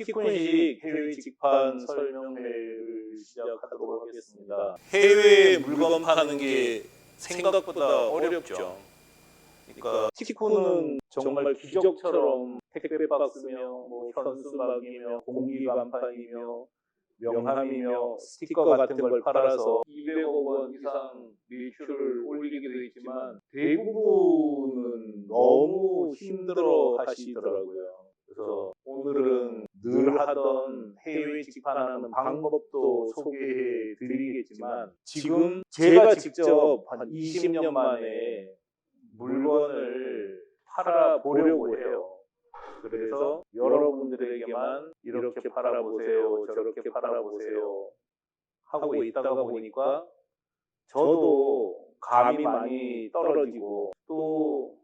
티콘식 해외 직판 설명회를 시작하도록 하겠습니다. 해외 물건 파는 게 생각보다 어렵죠. 그러니까 티콘은 정말 기적처럼 택배 박스며 뭐 현수막이며 공기 간판이며 명함이며 스티커 같은 걸 팔아서 200억 원 이상 매출을 올리기도 했지만 대부분은 너무 힘들어 하시더라고요. 그래서 오늘은 늘 하던 해외 직판하는 방법도 소개해 드리겠지만 지금 제가 직접 한 20년 만에 물건을 팔아보려고 해요. 그래서 여러분들에게만 이렇게 팔아보세요, 저렇게 팔아보세요 하고 있다가 보니까 저도 감이 많이 떨어지고 또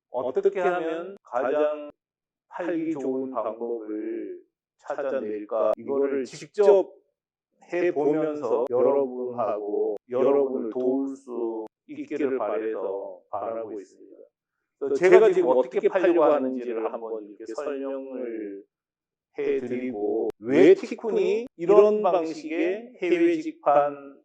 어떻게 하면 가장 팔기 좋은 방법을 찾아낼까, 이거를 직접 해보면서 여러분하고 여러분을 도울 수 있기를 바라고 있습니다. 제가 지금 어떻게 팔려고 하는지를 한번 이렇게 설명을 해드리고, 왜 티콘이 이런 방식의 해외 직판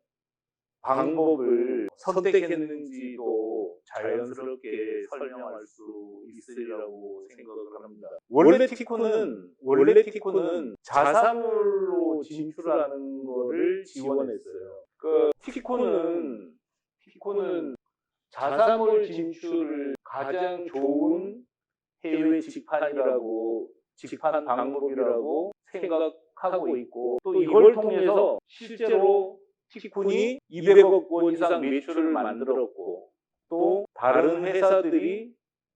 방법을 선택했는지도 자연스럽게 설명할 수 있으리라고 생각을 합니다. 원래 티콘은 자사물로 진출하는 거를 지원했어요. 그 티콘은 자사물 진출을 가장 좋은 해외 직판 방법이라고 생각하고 있고, 또 이걸 통해서 실제로 티콘이 200억 원 이상 매출을 만들었고, 또 다른 회사들이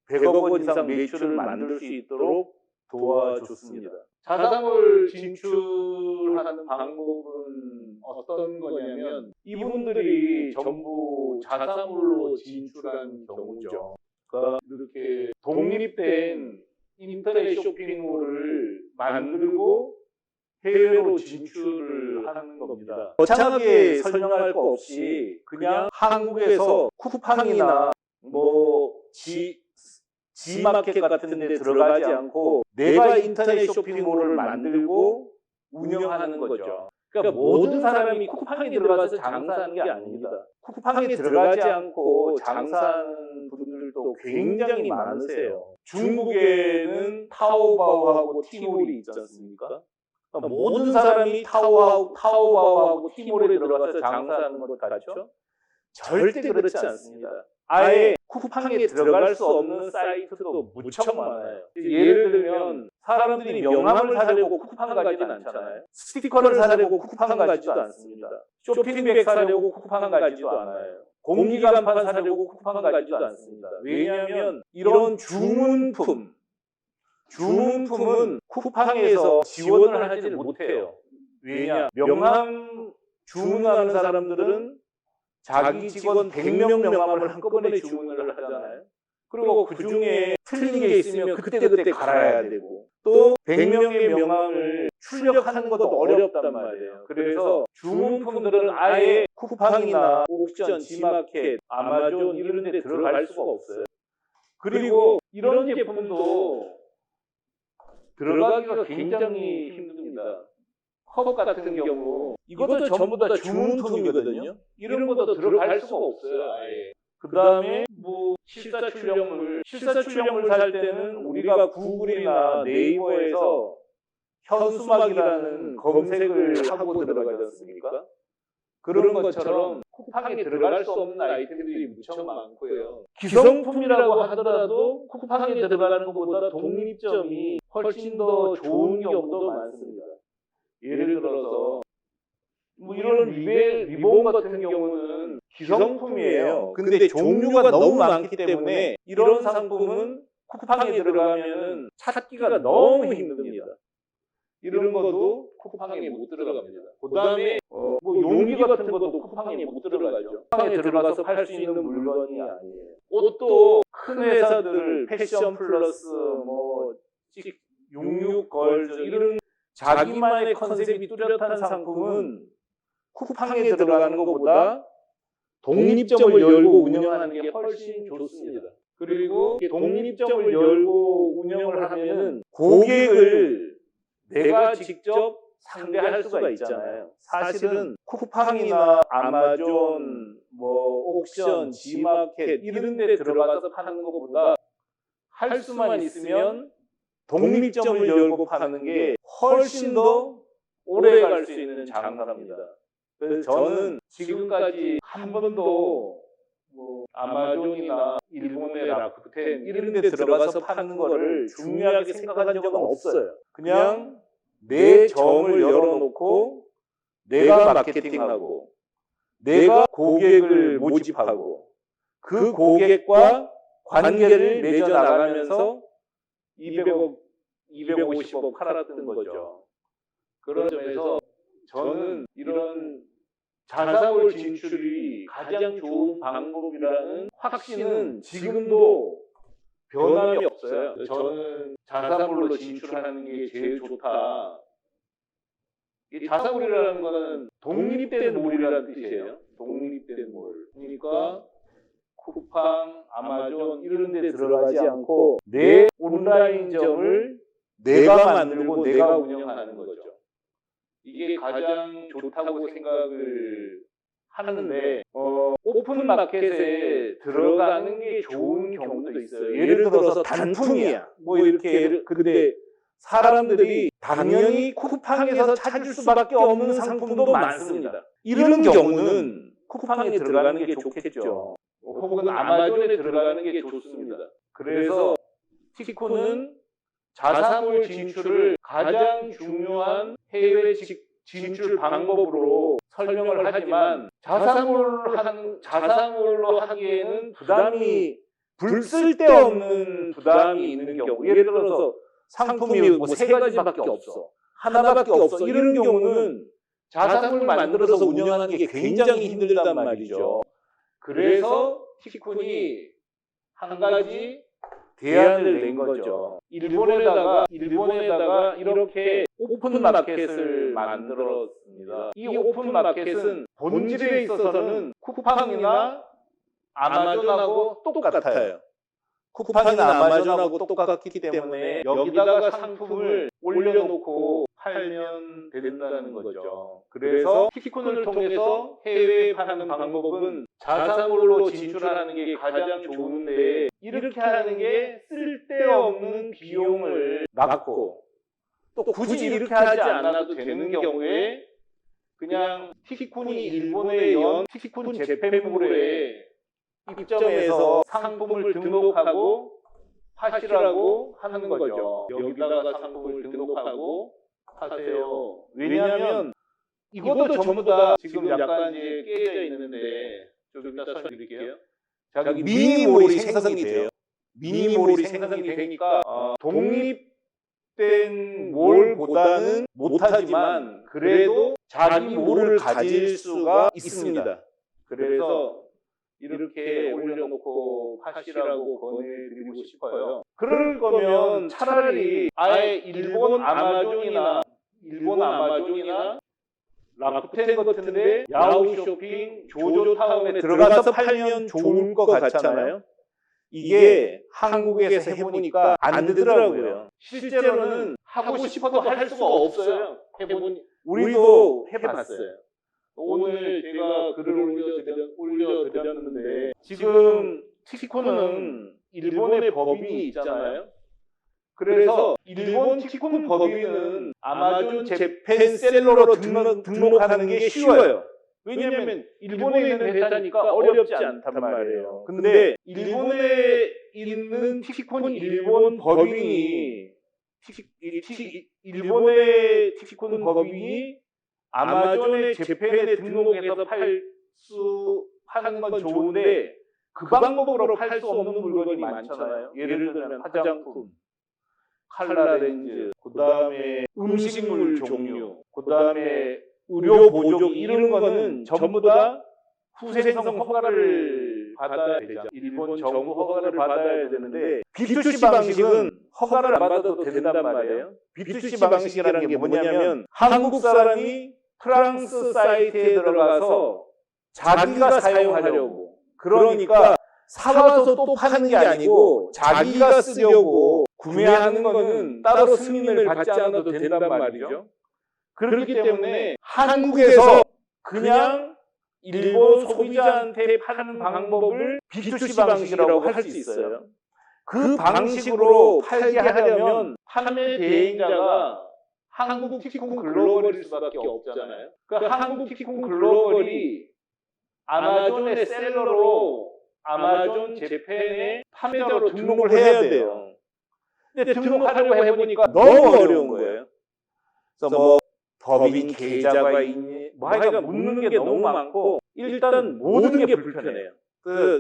100억 원 이상 매출을 만들 수 있도록 도와줬습니다. 자사물 진출하는 방법은 어떤 거냐면, 이분들이 전부 자사물로 진출한 경우죠. 그러니까 이렇게 독립된 인터넷 쇼핑몰을 만들고 해외로 진출을 하는 겁니다. 거창하게 설명할 거 없이 그냥 한국에서 쿠팡이나 뭐 G마켓 같은 데 들어가지 않고 내가 인터넷 쇼핑몰을 만들고 운영하는 거죠. 그러니까 모든 사람이 쿠팡에 들어가서 장사하는 게 아닙니다. 쿠팡에 들어가지 않고 장사하는 분들도 굉장히 많으세요. 중국에는 타오바오하고 티몰이 있지 않습니까? 그러니까 모든 사람이 타오바오하고 티몰에 들어가서 장사하는 것 같죠? 절대 그렇지 않습니다. 아예 쿠팡에 들어갈 수 없는 사이트도 무척 많아요. 예를 들면 사람들이 명함을 사려고 쿠팡 가지는 않잖아요. 스티커를 사려고 쿠팡 가지도 않습니다. 쇼핑백 사려고 쿠팡 가지도 않아요. 공기 간판 사려고 쿠팡 가지도 않습니다. 왜냐하면 이런 주문품은 쿠팡에서 지원을 하지를 못해요. 왜냐? 명함 주문하는 사람들은 자기 직원 100명 명함을 한꺼번에 주문을 하잖아요. 그리고 그 중에 틀린 게 있으면 그때그때 갈아야 되고, 또 100명의 명함을 출력하는 것도 어렵단 말이에요. 그래서 주문품들은 아예 쿠팡이나 옥션, G마켓, 아마존 이런 데 들어갈 수가 없어요. 그리고 이런 제품도 들어가기가 굉장히 힘듭니다. 컵 같은 경우 이것도 전부 다 주문품이거든요. 이런 것도 들어갈 수가 없어요, 아예. 그 다음에 뭐 실사출력물 살 때는 우리가 구글이나 네이버에서 현수막이라는 검색을 하고 들어가지 않습니까? 그런 것처럼 쿠팡에 들어갈 수 없는 아이템들이 무척 많고요. 기성품이라고 하더라도 쿠팡에 들어가는 것보다 독립점이 훨씬 더 좋은 경우도 많습니다. 예를 들어서 뭐 이런 리본 같은 경우는 기성품이에요. 근데 종류가 너무 많기 때문에 이런 상품은 쿠팡에 들어가면 찾기가 너무 힘듭니다. 이런 것도 쿠팡에 못 들어갑니다. 그 다음에 뭐 용기 같은 것도 쿠팡에 못 들어가죠. 쿠팡에 들어가서 팔 수 있는 물건이 아니에요. 옷도 큰 회사들 패션 플러스 뭐 66걸즈 이런 자기만의 컨셉이 뚜렷한 상품은 쿠팡에 들어가는 것보다 독립점을 열고 운영하는 게 훨씬 좋습니다. 그리고 독립점을 열고 운영을 하면은 고객을 내가 직접 상대할 수가 있잖아요. 사실은 쿠팡이나 아마존, 옥션, 지마켓 이런 데 들어가서 파는 것보다 할 수만 있으면 독립점을 열고 파는 게 훨씬 더 오래 갈 수 있는 장사입니다. 그래서 저는 지금까지 한 번도 아마존이나 일본의 라쿠텐 이런 데 들어가서 파는 거를 중요하게 생각한 적은 없어요. 그냥 내 점을 열어놓고 내가 마케팅하고 내가 고객을 모집하고 그 고객과 관계를 맺어 나가면서 200억, 250억 팔았던 거죠. 그런 점에서 저는 이런 자사몰 진출이 가장 좋은 방법이라는 확신은 지금도 변함이 없어요. 저는 자사몰로 진출하는 게 제일 좋다. 이 자사몰이라는 거는 독립된 몰이라는 뜻이에요. 독립된 몰. 그러니까 쿠팡, 아마존 이런 데 들어가지 않고 내 온라인점을 내가 만들고 내가 운영하는 거죠. 이게 가장 좋다고 생각을 하는데 오픈 마켓에 들어가는 게 좋은 경우도 있어요. 예를 들어서 단품이야. 근데 사람들이 당연히 쿠팡에서 찾을 수밖에 없는 상품도 많습니다. 이런 경우는 쿠팡에 들어가는 게 좋겠죠. 혹은 아마존에 들어가는 게 좋습니다. 그래서 티코는 자사몰 진출을 가장 중요한 해외 진출 방법으로 설명을 하지만 자사몰로 하기에는 쓸데없는 부담이 있는 경우, 예를 들어서 상품이 3가지밖에 없어, 하나밖에 없어, 이런 경우는 자사몰 만들어서 운영하는 게 굉장히 힘들단 말이죠. 그래서 티콘이 한 가지 대안을 낸 거죠. 일본에다가 이렇게 오픈 마켓을 만들었습니다. 이 오픈 마켓은 본질에 있어서는 쿠팡이나 아마존하고 똑같아요. 쿠팡이나 아마존하고 똑같기 때문에 여기다가 상품을 올려놓고 팔면 된다는 거죠. 그래서 티콘을 통해서 해외에 파는 방법은 자사몰로 진출하는 게 가장 좋은데, 이렇게 하는 게 쓸데없는 비용을 막고 또 굳이 이렇게 하지 않아도 되는 경우에 그냥 티콘이 일본에 연 티콘 재팬몰에 입점해서 상품을 등록하고 파시라고 하는 거죠. 여기다가 상품을 등록하고 하세요. 왜냐하면 이것도 전부 다 지금 약간 이제 깨져 있는데, 좀 이따 설명드릴게요. 저기 미니몰이 생성이 돼요. 미니몰이 생성이 되니까 독립된 몰보다는 못하지만 그래도 자기 몰을 가질 수가 있습니다. 그래서 이렇게 올려놓고 파시라고 권해드리고 싶어요. 그럴 거면 차라리 아예 일본 아마존이나 라쿠텐 같은데 야후 쇼핑, 조조타운에 들어가서 팔면 좋을 것 같잖아요. 이게 한국에서 해보니까 안 되더라고요. 실제로는 하고 싶어도 할 수가 없어요. 우리도 해봤어요. 오늘 제가 글을 올려드렸는데, 지금 티코는 일본의 법인이 있잖아요. 그래서 일본 티콘 법인은 아마존 재팬셀러로 등록하는 게 쉬워요. 왜냐하면 일본에 있는 회사니까 어렵지 않단 말이에요. 근데 일본에 있는 티콘 일본 법인이 일본의 티콘 법인이 아마존의 재팬에 등록해서 파는 건 좋은데, 그 방법으로 팔 수 없는 물건이 많잖아요. 예를 들면 화장품, 칼라렌즈, 그 다음에 음식물 종류, 그 다음에 의료 보조, 이런 거는 전부 다 후생성 허가를 받아야 되죠. 일본 정부 허가를 받아야 되는데, B2C 방식은 허가를 안 받아도 된단 말이에요. B2C 방식이라는 게 뭐냐면 한국 사람이 프랑스 사이트에 들어가서 자기가 사용하려고, 그러니까 사와서 또 파는 게 아니고 자기가 쓰려고 구매하는 거는 따로 승인을 받지 않아도 된단 말이죠. 그렇기 때문에 한국에서 그냥 일본 소비자한테 파는 방법을 B2C 방식이라고 할 수 있어요. 그 방식으로 팔게 하려면 판매 대행자가 한국 티콘 글로벌일 수밖에 없잖아요. 그러니까 한국 티콘 글로벌이 아마존의 셀러로 아마존 재팬의 판매자로 등록을 해야 돼요. 근데 등록하려고 해보니까 너무 어려운 거예요. 그래서 뭐 법인 계좌가 있니? 뭐 하여간 묻는 게 너무 많고 일단 모든 게 불편해요.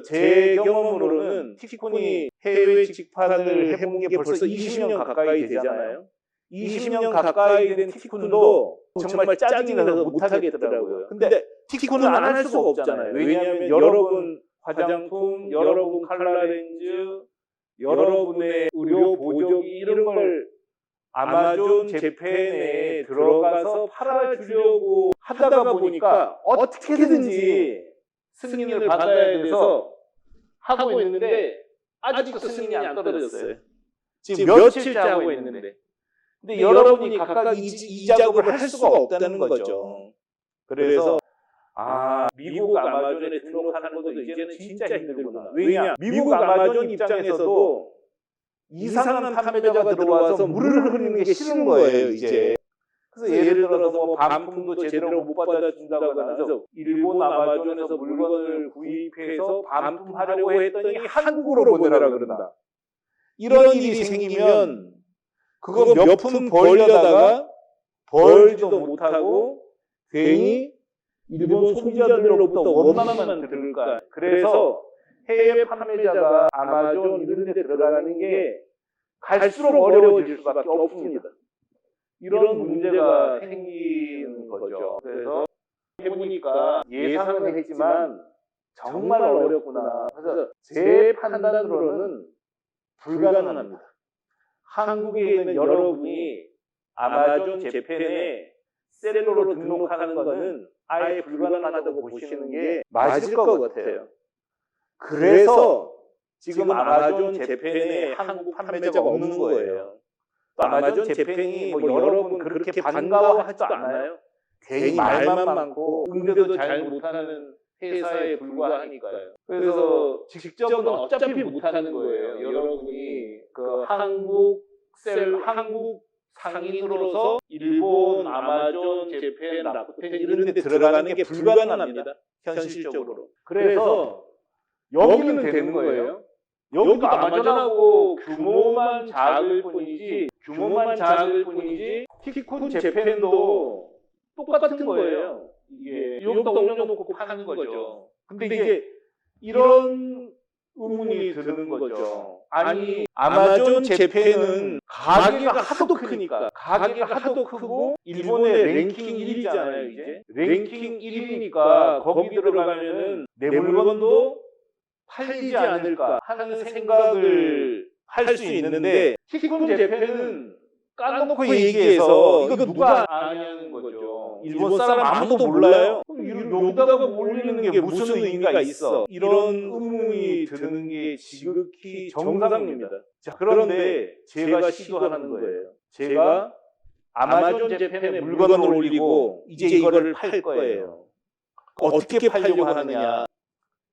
제 경험으로는 티콘이 해외 직판을 해본 게 벌써 20년 가까이 되잖아요. 20년 가까이 된 티콘도 정말 짜증이 나서 못하겠더라고요. 근데 티콘은 안 할 수가 없잖아요. 왜냐하면 여러분 화장품, 여러분 칼라렌즈, 여러분의 의료 보조기 이런 걸 아마존 재팬에 들어가서 팔아주려고 하다가 보니까 어떻게든지 승인을 받아야 돼서 하고 있는데 아직도 승인이 안 떨어졌어요. 지금 며칠째 하고 있는데. 근데 여러분이 각각 이 작업을 할 수가 없다는 거죠. 그래서 미국 아마존에 등록하는 것도 이제는 진짜 힘들구나. 왜냐? 미국 아마존 입장에서도 이상한 판매자가 들어와서 물을 흐르는 게 싫은 거예요, 이제. 그래서 예를 들어서 뭐 반품도 제대로 못 받아준다거나 해서 일본 아마존에서 물건을 구입해서 반품하려고 했더니 한국으로 보내라 그런다. 이런 일이 생기면 그거 몇 푼 벌려다가 벌지도 못하고 괜히 일본 소비자들로부터 원망만 들을까. 그래서 해외 판매자가 아마존 이런 데 들어가는 게 갈수록 어려워질 수밖에 없습니다. 이런 문제가 생기는 거죠. 그래서 해보니까 예상은 했지만 정말 어렵구나. 그래서 제 판단으로는 불가능합니다. 한국에 있는 여러분이 아마존 재팬에 셀러로 등록하는 것은 아예 불가능하다고 보시는 게 맞을 것 같아요. 그래서 지금 아마존 재팬에 한국 판매자가 없는 거예요. 또 아마존 재팬이 뭐 여러분 그렇게 반가워하지도 않아요. 괜히 말만 많고 응대도 잘 못하는 회사에 불과하니까요. 그래서 직접은 어차피 못하는 거예요. 여러분이 그 한국 상인으로서 일본 아마존 재팬 라쿠텐 이런 데 들어가는 게 불가능합니다. 현실적으로. 그래서 여기는 되는 거예요. 여기도 아마존하고 규모만 작을 뿐이지 티콘 재팬도 똑같은 거예요. 이게 여기다 올려놓고 파는 거죠. 근데 이제 이런 의문이 드는 거죠. 아니 아마존 재팬은 가게가 하도 크고 일본의 랭킹 1위잖아요. 이제 랭킹 1위니까 거기 들어가면은 내 물건도 팔리지 않을까 하는 생각을 할 수 있는데 티콘 재팬은 까놓고 얘기해서 이거 누가 아냐는 거죠. 일본 사람 아무도 몰라요. 여기다가 올리는 게 무슨 의미가 있어? 이런 의문이 드는 게 지극히 정상입니다. 자, 그런데 제가 시도하는 거예요. 제가 아마존 재팬에 물건을 올리고 이제 이거를 팔 거예요. 어떻게 팔려고 하느냐?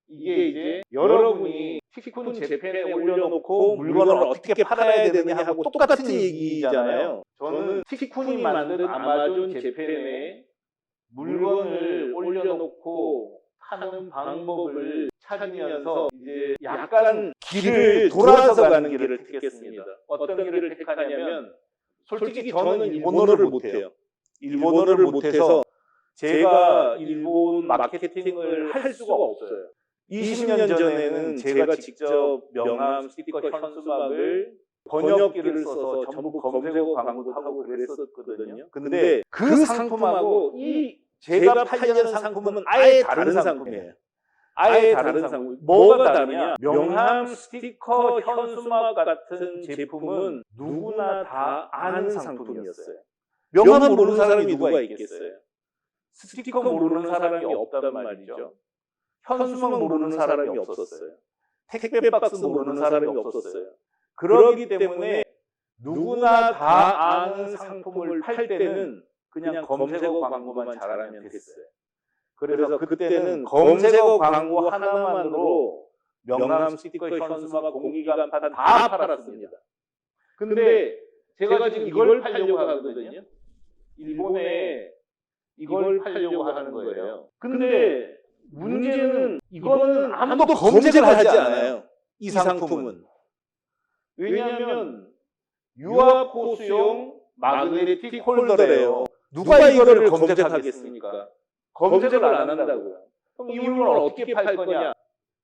이게 이제 여러분이 티콘 재팬에 올려놓고 물건을 어떻게 팔아야 되느냐 하고 똑같은 얘기잖아요. 저는 티콘이 만든 아마존 재팬에 물건을 올려놓고 파는 방법을 찾으면서 이제 약간 길을 돌아서 가는 길을 택했습니다. 어떤 길을 택하냐면 솔직히 저는 일본어를 못해요. 일본어를 못해서 제가 일본 마케팅을 할 수가 없어요. 20년 전에는 제가 직접 명함, 스티커, 현수막을 번역기를 써서 전부 검색어 광고도 하고 그랬었거든요. 근데 그 상품하고 제가 팔려는 상품은 아예 다른 상품이에요. 아예 다른 상품. 뭐가 다르냐? 명함, 스티커, 현수막 같은 제품은 누구나 다 아는 상품이었어요. 명함 모르는 사람이 누가 있겠어요? 스티커 모르는 사람이 없단 말이죠. 현수막 모르는 사람이 없었어요. 택배 박스 모르는 사람이 없었어요. 그러기 때문에 누구나 다 아는 상품을 팔 때는 그냥 검색어 광고만 잘하면 됐어요. 그래서 그때는 검색어 광고 하나만으로 명함, 스티커, 현수막, 공기간판 다 팔았습니다. 근데 제가 지금 이걸 팔려고 하거든요. 일본에 이걸 팔려고 하는 거예요. 근데 문제는 이거는 아무도 검색을 하지 않아요. 이 상품은. 왜냐하면 유아 코스용 마그네틱 홀더래요. 누가 이거를 검색하겠습니까? 검색을 안 한다고요. 그럼 이걸 어떻게 팔 거냐?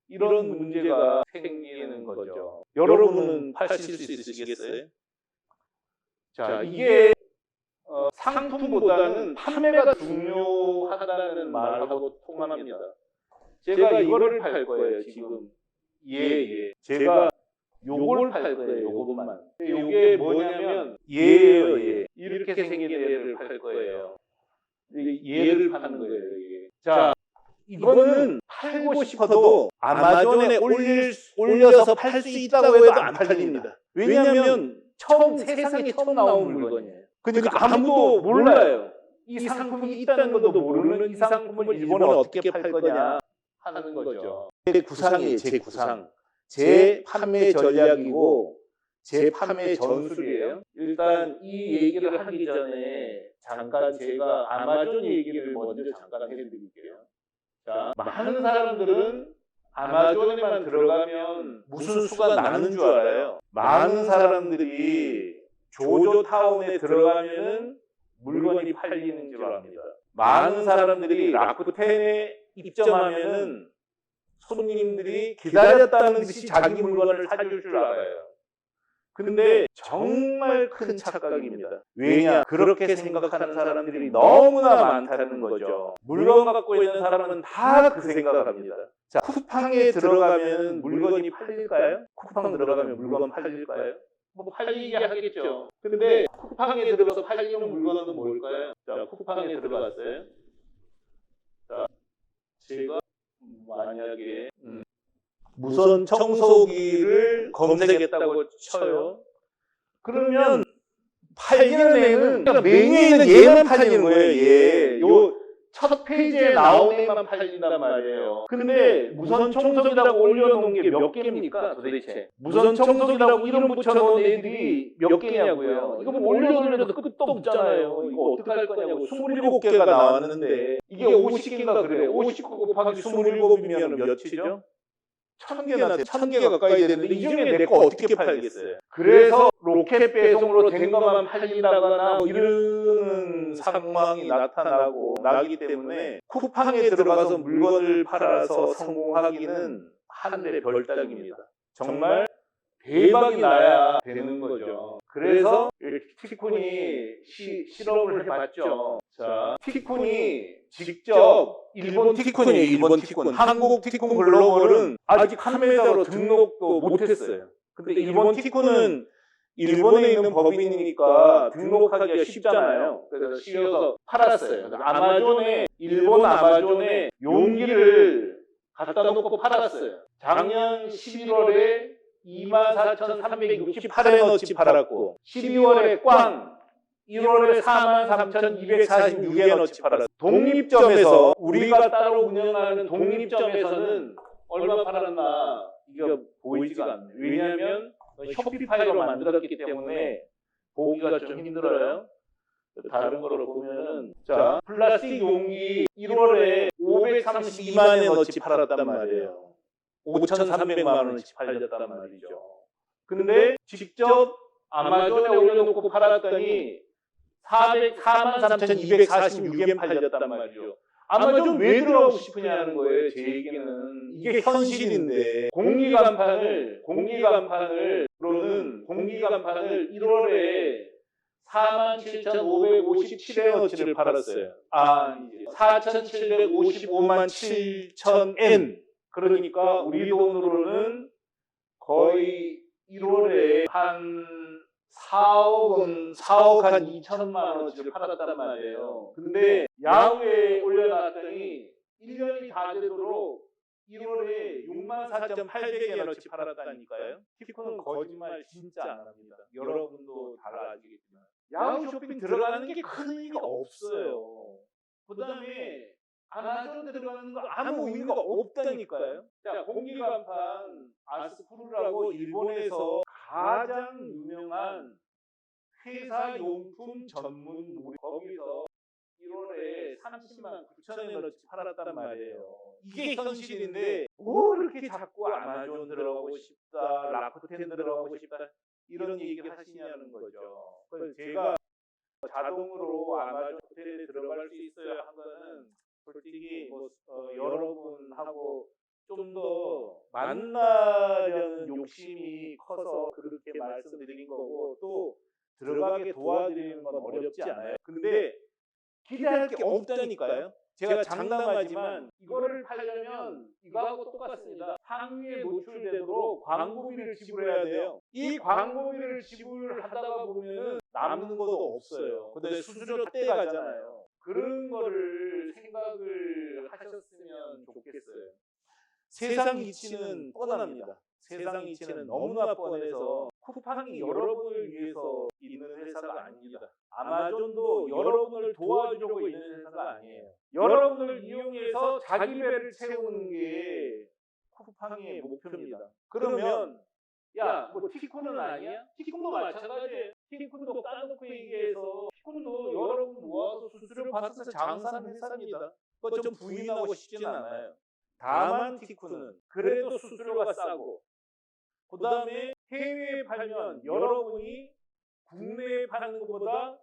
이런 문제가 생기는 거죠. 여러분은 파실 수 있으시겠어요? 자, 이게 상품보다는 판매가 중요하다는 말하고 통합니다. 제가 이거를 팔 거예요, 지금. 예. 제가 요걸 팔 거예요, 요것만. 요게 뭐냐면 얘예요, 얘. 이렇게 생긴 얘를 팔 거예요. 얘를 파는 거예요, 이게. 자, 이거는 팔고 싶어도 아마존에 올려서 팔 수 있다고 해도 안 팔립니다. 왜냐하면 세상에 처음 나온 물건이에요. 그러니까 아무도 몰라요. 이 상품이 있다는 것도 모르는 이 상품을 일본에 어떻게 팔 거냐 하는 거죠. 제 구상이에요, 제 구상. 제 판매 전략이고 제 판매 전술이에요. 일단 이 얘기를 하기 전에 잠깐 제가 아마존 얘기를 먼저 잠깐 해드릴게요. 자, 많은 사람들은 아마존에만 들어가면 무슨 수가 나는 줄 알아요. 많은 사람들이 조조타운에 들어가면 물건이 팔리는 줄 압니다. 많은 사람들이 라쿠텐에 입점하면은 손님들이 기다렸다는 듯이 자기 물건을 사줄 줄 알아요. 근데 정말 큰 착각입니다. 왜냐? 그렇게 생각하는 사람들이 너무나 많다는 거죠. 물건 갖고 있는 사람은 다 그 생각을 합니다. 자, 쿠팡에 들어가면 물건이 팔릴까요? 쿠팡 들어가면 물건 팔릴까요? 뭐 팔리게 하겠죠. 근데 쿠팡에 들어가서 팔리는 물건은 뭘까요? 자, 쿠팡에 들어갔어요. 자, 제가 만약에 무선 청소기를 검색했다고 쳐요. 그러면 팔리는 애는 그러니까 메뉴에 있는 얘만 팔리는 거예요. 얘. 요 첫 페이지에 나온 애만 팔린단 말이에요. 근데 무선 청소기라고 올려놓은 게 몇 개입니까 도대체? 무선 청소기라고 이름 붙여놓은 애들이 몇 개냐고요. 이거 뭐 올려도 끝도 없잖아요. 이거 어떻게 할 거냐고. 27개가 나왔는데 이게 50개인가 그래요. 50개 곱하기 27이면 몇이죠? 1000개나 1000개 가까이 되는데 이 중에 내 거 어떻게 팔겠어요? 그래서 로켓 배송으로 된 것만 팔린다거나 뭐 이런 상황이 나기 때문에 쿠팡에 들어가서 물건을 팔아서 성공하기는 하늘의 별따기입니다. 정말 대박이 나야 되는 거죠. 그래서 티쿤이 실험을 해봤죠. 자, 티쿤이 직접 일본 티쿤. 한국 티쿤 글로벌은 아직 판매자로 등록도 못했어요. 근데 일본 티쿤은 일본에 있는 법인이니까 등록하기가 쉽잖아요. 그래서 씌워서 팔았어요. 일본 아마존에 용기를 갖다 놓고 팔았어요. 작년 11월에 24,368엔어치 팔았고 12월에 꽝 1월에 43,246엔어치 팔았어요. 독립점에서 우리가 따로 운영하는 독립점에서는 얼마 팔았나 이게 보이지가 않네요. 왜냐하면 쇼피파이로 만들었기 때문에 보기가 좀 힘들어요. 다른 거로 보면은 자 플라스틱 용기 1월에 532만엔어치 팔았단 말이에요. 5,300만 원어치 팔렸단 말이죠. 근데 직접 아마존에 올려놓고 팔았더니 43,246엔 팔렸단 말이죠. 아마존 왜 들어가고 싶으냐는 거예요. 제 얘기는 이게 현실인데 공기간판을 1월에 47,557엔어치를 팔았어요. 4,755만 7천엔. 그러니까 우리 돈으로는 거의 1월에 한 4억 한 2천만 원어치를 팔았단 말이에요. 근데 야후에 올려놨더니 1년이 다 되도록 1월에 64,800엔어치 팔았다니까요. 티코는 거짓말 진짜 안 합니다. 여러분도 잘 아시겠지만 야후 쇼핑 들어가는 게 큰 의미가 없어요. 그 다음에 아마존 들어가는 거 아무 의미가 없다니까요. 자, 공기간판 아스프루라고 일본에서 가장 유명한 회사 용품 전문 무리, 거기서 1월에 30만 9천엔어치 팔았단 말이에요. 이게 현실인데 뭐 이렇게 자꾸 아마존 들어가고 싶다, 라쿠텐 들어가고 싶다 이런 얘기를 하시냐는 거죠. 그래서 제가 자동으로 아마존 호텔에 들어갈 수 있어요 한 거는 솔직히 여러분하고 좀 더 만나려는 욕심이 커서 그렇게 말씀드린 거고, 또 들어가게 도와드리는 건 어렵지 않아요. 근데 기대할 게 없다니까요. 제가 장담하지만 이거를 팔려면 이거하고 똑같습니다. 상위에 노출되도록 광고비를 지불해야 돼요. 이 광고비를 지불하다가 보면은 남는 것도 없어요. 근데 수수료 떼가잖아요. 그런 거를 생각을 하셨으면 좋겠어요. 세상 이치는 뻔합니다. 세상 이치는 너무나 뻔해서 쿠팡이 여러분을 위해서 있는 회사가 아닙니다. 아마존도 여러분을 도와주려고 있는 회사가 아니에요. 여러분을 이용해서 자기 배를 채우는 게 쿠팡의 목표입니다. 그러면 야, 뭐 티콘은 아니야? 티콘도 마찬가지예요. 티콘도 까놓고 얘기해서 티콘도 여러분 모아서 수수료 받아서 장사하는 회사입니다. 그거 좀 부인하고 싶지는 않아요. 다만 티콘은 그래도 수수료가 싸고, 그 다음에 해외에 팔면 여러분이 국내에 파는 것보다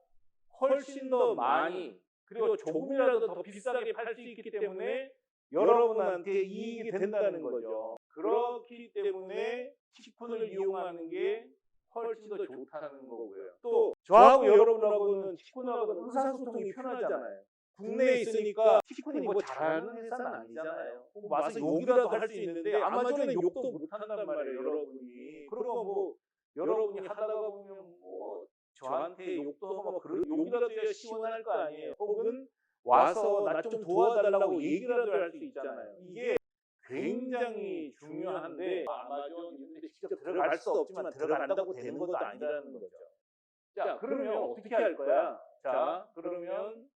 훨씬 더 많이, 그리고 조금이라도 더 비싸게 팔 수 있기 때문에 여러분한테 이익이 된다는 거죠. 그렇기 때문에 티콘을 이용하는 게 훨씬 더 좋다는 거고요. 또 저하고 여러분하고는 티콘하고는 의사소통이 편하잖아요. 국내에 있으니까 티콘이 뭐 잘하는 회사는 아니잖아요. 와서 욕이라도 할 수 있는데 아마존에 욕도 못 한단 말이에요, 여러분이. 그러고 뭐 여러분이 하다가 보면 뭐 저한테 욕도 하고 뭐 그런 욕이라도 해야 시원할 거 아니에요. 혹은 와서 나 좀 도와달라고 얘기라도 할 수 있잖아요. 이게 굉장히 중요한데 아마존 이런데 직접 들어갈 수 없지만 들어간다고 되는 것도 아니라는 거죠. 자, 그러면 어떻게 할 거야? 자, 그러면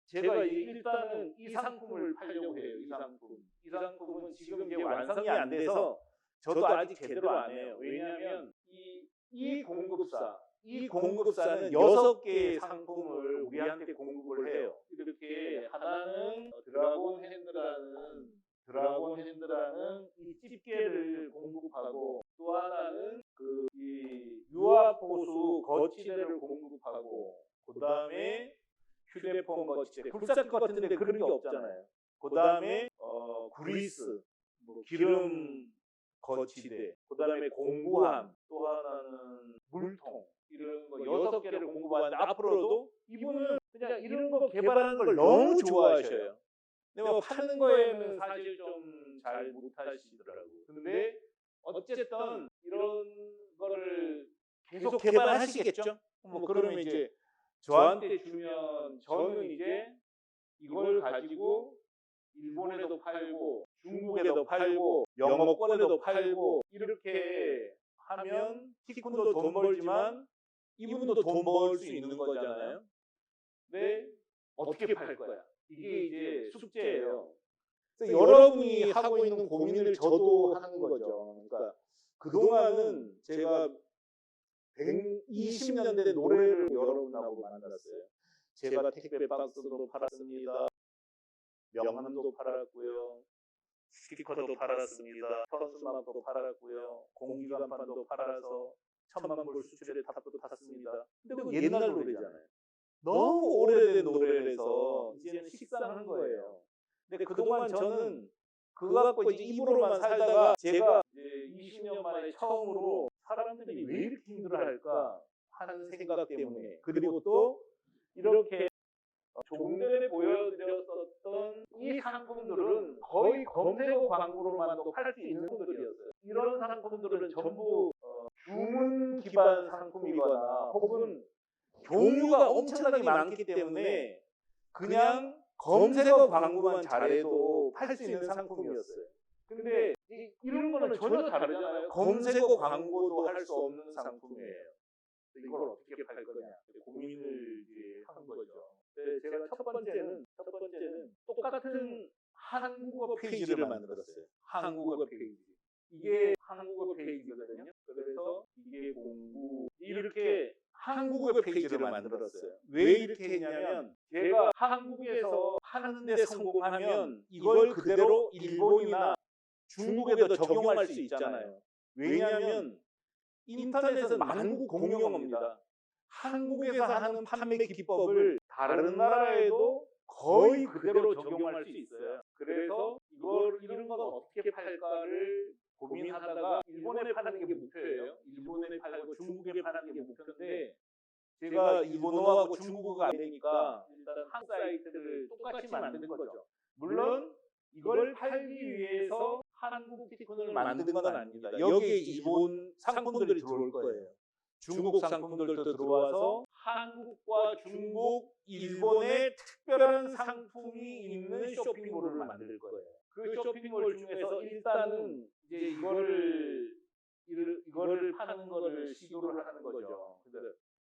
제가 일단은 이 상품을 팔려고 해요. 이 상품. 이 상품은 지금 이제 완성이 안 돼서 저도 아직 제대로 안 해요. 왜냐하면 이 공급사는 6개의 상품을 우리한테 공급을 해요. 이렇게 하나는 드라곤 핸드라는 이 집게를 공급하고, 또 하나는 이 유아보수 거치대를 공급하고, 그 다음에 휴대폰 거치대, 굴삭 같은데 그런 게 없잖아요. 그 다음에 그리스, 뭐 기름 거치대, 그 다음에 공구함, 또 하나는 물통, 이런 거 6개를 공급하는데 앞으로도 이분은 그냥 이런 거 개발하는 걸 너무 좋아하셔요. 근데 뭐 파는 거에는 사실 좀 잘 못하시더라고요. 근데 어쨌든 이런 거를 계속 개발하시겠죠? 뭐 그러면 이제 저한테 주면 저는 이제 이걸 가지고 일본에도 팔고 중국에도 팔고 영어권에도 팔고 이렇게 하면 티콘도 돈 벌지만 이분도 돈 벌 수 있는 거잖아요. 근데 어떻게 팔 거야? 이게 이제 숙제예요. 그래서 여러분이 하고 있는 고민을 저도 하는 거죠. 그러니까 그동안은 제가 120년 된 노래를 여러분하고 만났어요. 제가 택배 박스도 팔았습니다. 명함도 팔았고요. 스티커도 팔았습니다. 현수막도 팔았고요. 공기간판도 팔아서 1000만 불 수출의 탑도 탔습니다. 근데 그건 옛날 노래잖아요. 너무 오래된 노래라서 이제는 식상한 거예요. 근데 그동안 저는 그거 갖고 이제 입으로만 살다가 제가 이제 20년 만에 처음으로 사람들이 왜 이렇게 힘들어할까 하는 생각 때문에, 그리고 또 이렇게 조금 전에 보여드렸었던 이 상품들은 거의 검색어 광고로만도 팔 수 있는 상품들이었어요. 이런 상품들은 전부 주문 기반 상품이거나 혹은 종류가 엄청나게 많기 때문에 그냥 검색어 광고만 잘해도 할 수 있는 상품이었어요. 근데 이런 거는 전혀 다르잖아요. 검색어 광고도 할 수 없는 상품이에요. 이걸 어떻게 팔 거냐 고민을 이제 한 거죠. 네, 제가 첫 번째는 똑같은 한국어 페이지를 만들었어요. 한국어 페이지. 이게 한국어 페이지거든요. 그래서 이게 공부 이렇게 한국어 페이지를 만들었어요. 왜 이렇게 했냐면 제가 한국에서 하는데 성공하면 이걸 그대로 일본이나 중국에도 적용할 수 있잖아요. 왜냐하면 인터넷은 만국 공용어입니다. 한국에서 하는 판매 기법을 다른 나라에도 거의 그대로 적용할 수 있어요. 그래서 이런 건 어떻게 팔까를 고민하다가 일본에 파는 게 목표예요. 일본에 팔고 중국에 파는 게 목표인데 제가 일본어하고 중국어가 안 되니까 일단 한국 사이트를 똑같이 만든 거죠. 물론 이걸 팔기 위해서 한국 티콘을 만든 건 아닙니다. 여기에 일본 상품들이 들어올 거예요. 중국 상품들도 들어와서 한국과 중국, 일본의 특별한 상품이 있는 쇼핑몰을 만들 거예요. 그 쇼핑몰 중에서 일단은 이제 이거를 파는 거를 시도를 하는 거죠.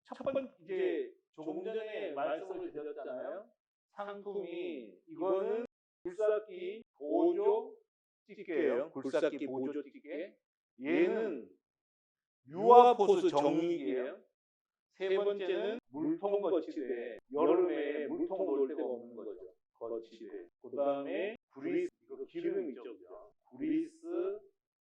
첫 번째 이제 조금 전에 말씀을 드렸잖아요. 상품이 이거는 굴삭기 보조 집게예요. 굴삭기 보조 집게. 얘는 유아포스 정육이에요. 세 번째는 물통 거치대. 여름에 물통 놓을 데가 없는 거죠. 거치대. 그 다음에 그리스, 이거 기름 있죠. 그리스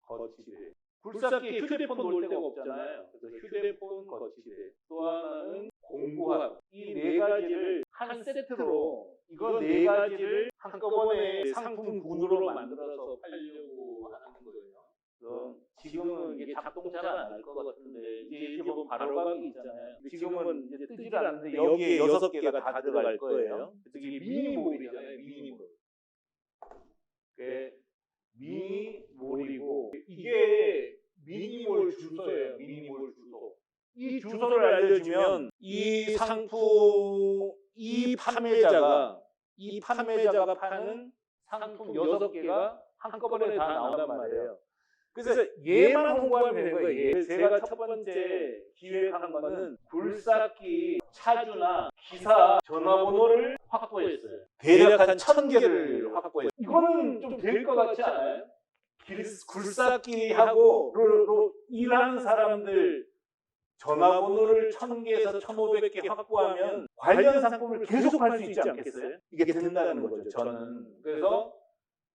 거치대. 굴삭기 휴대폰 놓을 데가 없잖아요. 그래서 휴대폰 거치대. 또 하나는 공구함. 이 네 가지를 한 세트로 이거 네 가지를 한꺼번에 상품군으로 만들어서 팔려고 하는 거예요. 지금은 이게 작동 잘 안 할 것 같은데 이제 이렇게 보면 바로가기 있잖아요. 지금은 이제 뜨질 않는데 여기에 6개가 다 들어갈 거예요. 이게 미니몰이잖아요. 미니몰. 미니몰이고 이게 미니몰 주소예요. 미니몰 주소. 이 주소를 알려주면 이 상품 이 판매자가 파는 상품 6개가 한꺼번에 다 나온단 말이에요. 그래서 얘만 홍보하면 되는 거예요. 제가 첫 번째 기획한 거는 굴삭기, 차주나 기사 전화번호를 확보했어요. 대략 한 1000개를 확보했어요. 이거는 좀 될 것 같지 않아요? 굴삭기하고 일하는 사람들 전화번호를 1000개에서 1500개 확보하면 관련 상품을 계속 할 수 있지 않겠어요? 이게 된다는 거죠, 저는. 그래서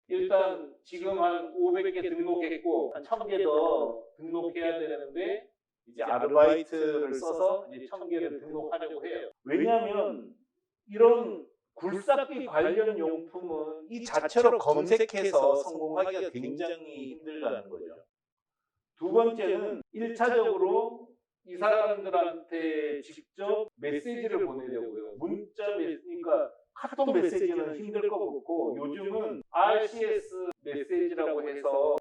일단 지금 한 500개 등록했고 한 1000개 더 등록해야 되는데 이제 아르바이트를 써서 이제 1000개를 등록하려고 해요. 왜냐하면 이런 굴삭기 관련 용품은 이 자체로 검색해서 성공하기가 굉장히 힘들다는 거죠. 두 번째는 1차적으로 이 사람들한테 직접 메시지를 보내려고요. 문자 메시지, 그러니까 카톡 메시지는 힘들 것 같고 요즘은 RCS 메시지라고 해서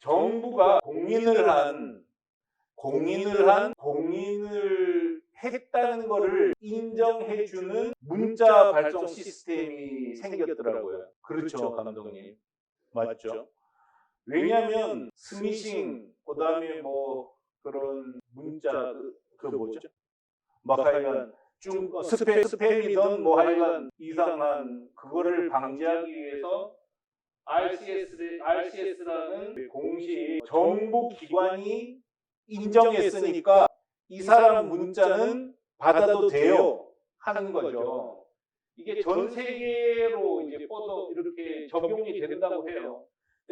정부가 공인을 했다는 거를 인정해주는 문자 발송 시스템이 생겼더라고요. 그렇죠, 감독님. 맞죠? 왜냐하면 스미싱, 그 다음에 뭐 그런 문자, 그 뭐죠? 막 하여간 스팸이든 뭐 하여간 이상한 그거를 방지하기 위해서 RCS라는 공식 정부 기관이 인정했으니까 이 사람 문자는 받아도 돼요 하는 거죠. 이게 전 세계로 이제 뻗어 이렇게 적용이 된다고 해요.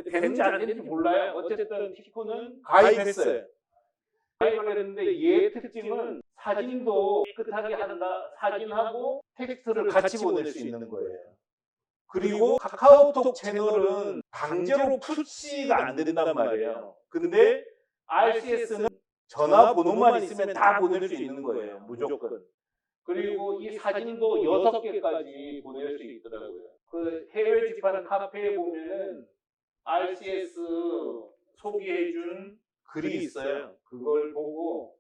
되는지 안 되는지 몰라요. 어쨌든 티코는 가입했어요. 가입을 했는데 얘의 특징은 사진도 깨끗하게 한다. 사진하고 텍스트를 같이 보낼 수 있는 거예요. 그리고 카카오톡 채널은 강제로 푸시가 안 된단 말이에요. 근데 RCS는 전화번호만 있으면 다 보낼 수 있는 거예요. 무조건. 그리고 이 사진도 6개까지 보낼 수 있더라고요. 그 해외 집하는 카페에 보면은 RCS 소개해준 글이 있어요. 그걸 보고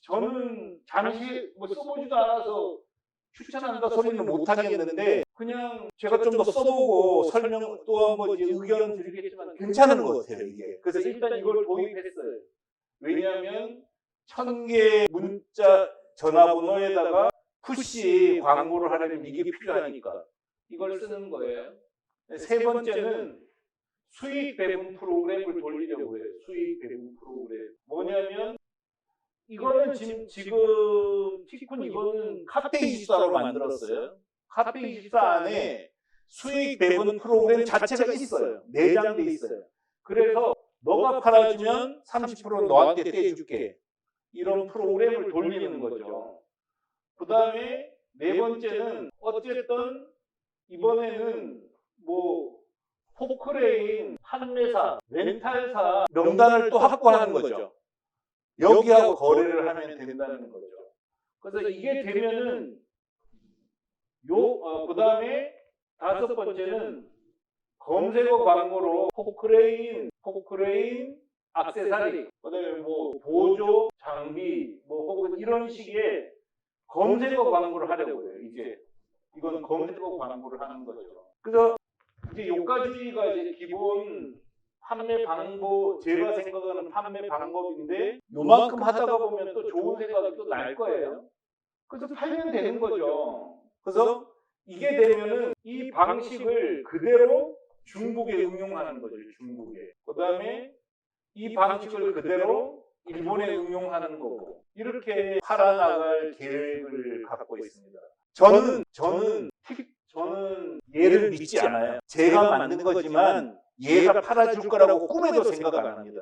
저는 잠시 뭐 써보지도 않아서 추천한다 소리는 못 하겠는데 그냥 제가 좀 더 써보고 설명 또한 뭐 이제 의견 드리겠지만 괜찮은 것 같아요 이게. 그래서 일단 이걸 도입했어요. 왜냐하면 1000개 문자 전화번호에다가 푸시 광고를 하려면 이게 필요하니까 이걸 쓰는 거예요. 세 번째는 수익 배분 프로그램을 돌리려고 해요. 수익 배분 프로그램. 뭐냐면 이거는 지금 티쿤 이거는 카페24로 만들었어요. 카페24 안에 수익 배분 프로그램 자체가 있어요. 내장돼 있어요. 그래서 너가 팔아주면 30% 너한테 떼줄게. 이런 프로그램을 돌리는 거죠. 그 다음에 네 번째는 어쨌든 이번에는 뭐 포크레인, 판매사, 렌탈사 명단을 또 확보하는 거죠. 여기하고 거래를 하면 된다는 거죠. 그래서 이게 되면은 그 다음에 다섯 번째는 검색어 광고로 포크레인, 액세서리, 그다음에 뭐 보조 장비, 뭐 혹은 이런 식의 검색어 광고를 하려고 해요. 이제 이건 검색어 광고를 하는 거죠. 그래서 이제 여기까지가 이제 기본 판매 방법, 제가 생각하는 판매 방법인데 요만큼 하다가 보면 또 좋은 생각이 또 날 거예요. 그래서 팔면 되는 거죠. 그래서 이게 되면은 이 방식을 그대로 중국에 응용하는 거죠. 중국에. 그 다음에 이 방식을 그대로 일본에 응용하는 거고 이렇게 팔아나갈 계획을 갖고 있습니다. 저는 얘를 믿지 않아요. 제가 만든 거지만 얘가 팔아줄 거라고 꿈에도 생각 안 합니다.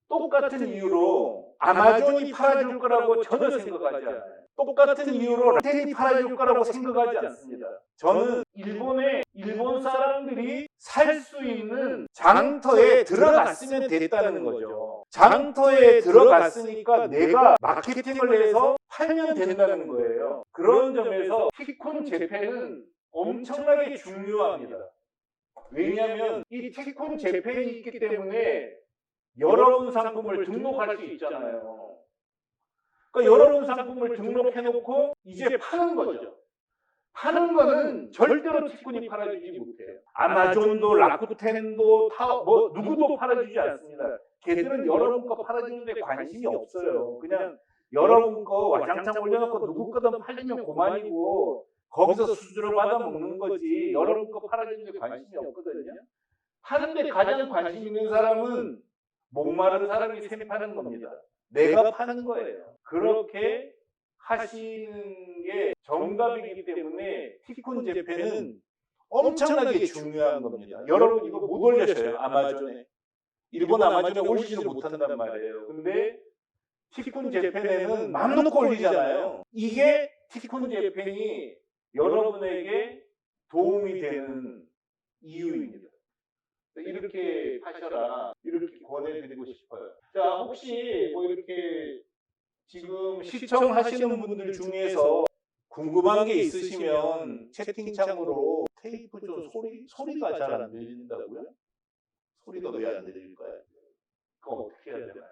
똑같은 이유로 아마존이 팔아줄 거라고 전혀 생각하지 않아요. 똑같은 이유로 락텐이 팔아줄 거라고 생각하지 않습니다. 저는 일본 사람들이 살 수 있는 장터에 들어갔으면 됐다는 거죠. 장터에 들어갔으니까 내가 마케팅을 해서 팔면 된다는 거예요. 그런 점에서 티콘 재팬은 엄청나게 중요합니다. 왜냐하면 이 티콘 재팬이 있기 때문에 여러분 상품을 등록할 수 있잖아요. 그러니까 여러분 상품을 등록해놓고 이제 파는 거죠. 파는 거는 절대로 티콘이 팔아주지 못해요. 아마존도 라쿠텐도 뭐 누구도 팔아주지 않습니다. 걔들은 여러분 거 팔아주는데 관심이 없어요. 그냥 여러분 거 와장창 올려놓고 누구 거든 팔리면 그만이고 거기서 수수료 받아 먹는 거지 여러분 거 팔아주는데 관심이 없거든요. 파는데 가장 관심 있는 사람은 목마른 사람이 샘 파는 겁니다. 내가 파는 거예요. 그렇게 하시는 게 정답이기 때문에 티콘 재팬은 엄청나게 중요한 겁니다. 여러분 이거 못 올리셔요. 아마존에. 일본 아마존에 올리지를 못한단 말이에요. 근데 티콘 재팬에는 맘 놓고 올리잖아요. 이게 티콘 재팬이 여러분에게 도움이 되는 이유입니다. 이렇게 하셔라. 이렇게 권해드리고 싶어요. 자, 혹시 뭐 이렇게 지금 시청하시는 분들 중에서 궁금한 게 있으시면 채팅창으로 테이프 좀 소리가 잘 안 들린다고요? 소리가 왜 안 들릴까요? 그거 어떻게 해야 되나요?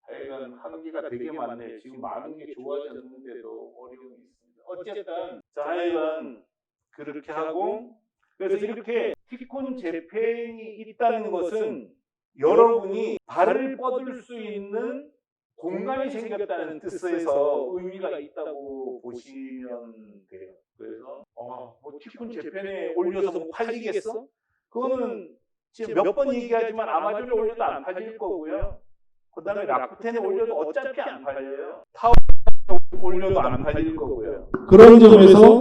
하여간 한계가 되게 많네. 지금 많은 게 좋아졌는데도 어려움이 있습니다. 어쨌든 자, 하여간 그렇게 하고 그래서 이렇게 티콘 재팬이 있다는 것은 여러분이 발을 뻗을 수 있는 공간이 생겼다는 뜻에서 의미가 있다고 보시면 돼요. 그래서 뭐 티콘 재팬에 올려서 뭐 팔리겠어? 그거는 지금 몇 번 얘기하지만 아마존에 올려도 안 팔릴 거고요. 그 다음에 라쿠텐에 올려도 어차피 안 팔려요. 타워 올려도 안 팔릴 거고요. 그런 점에서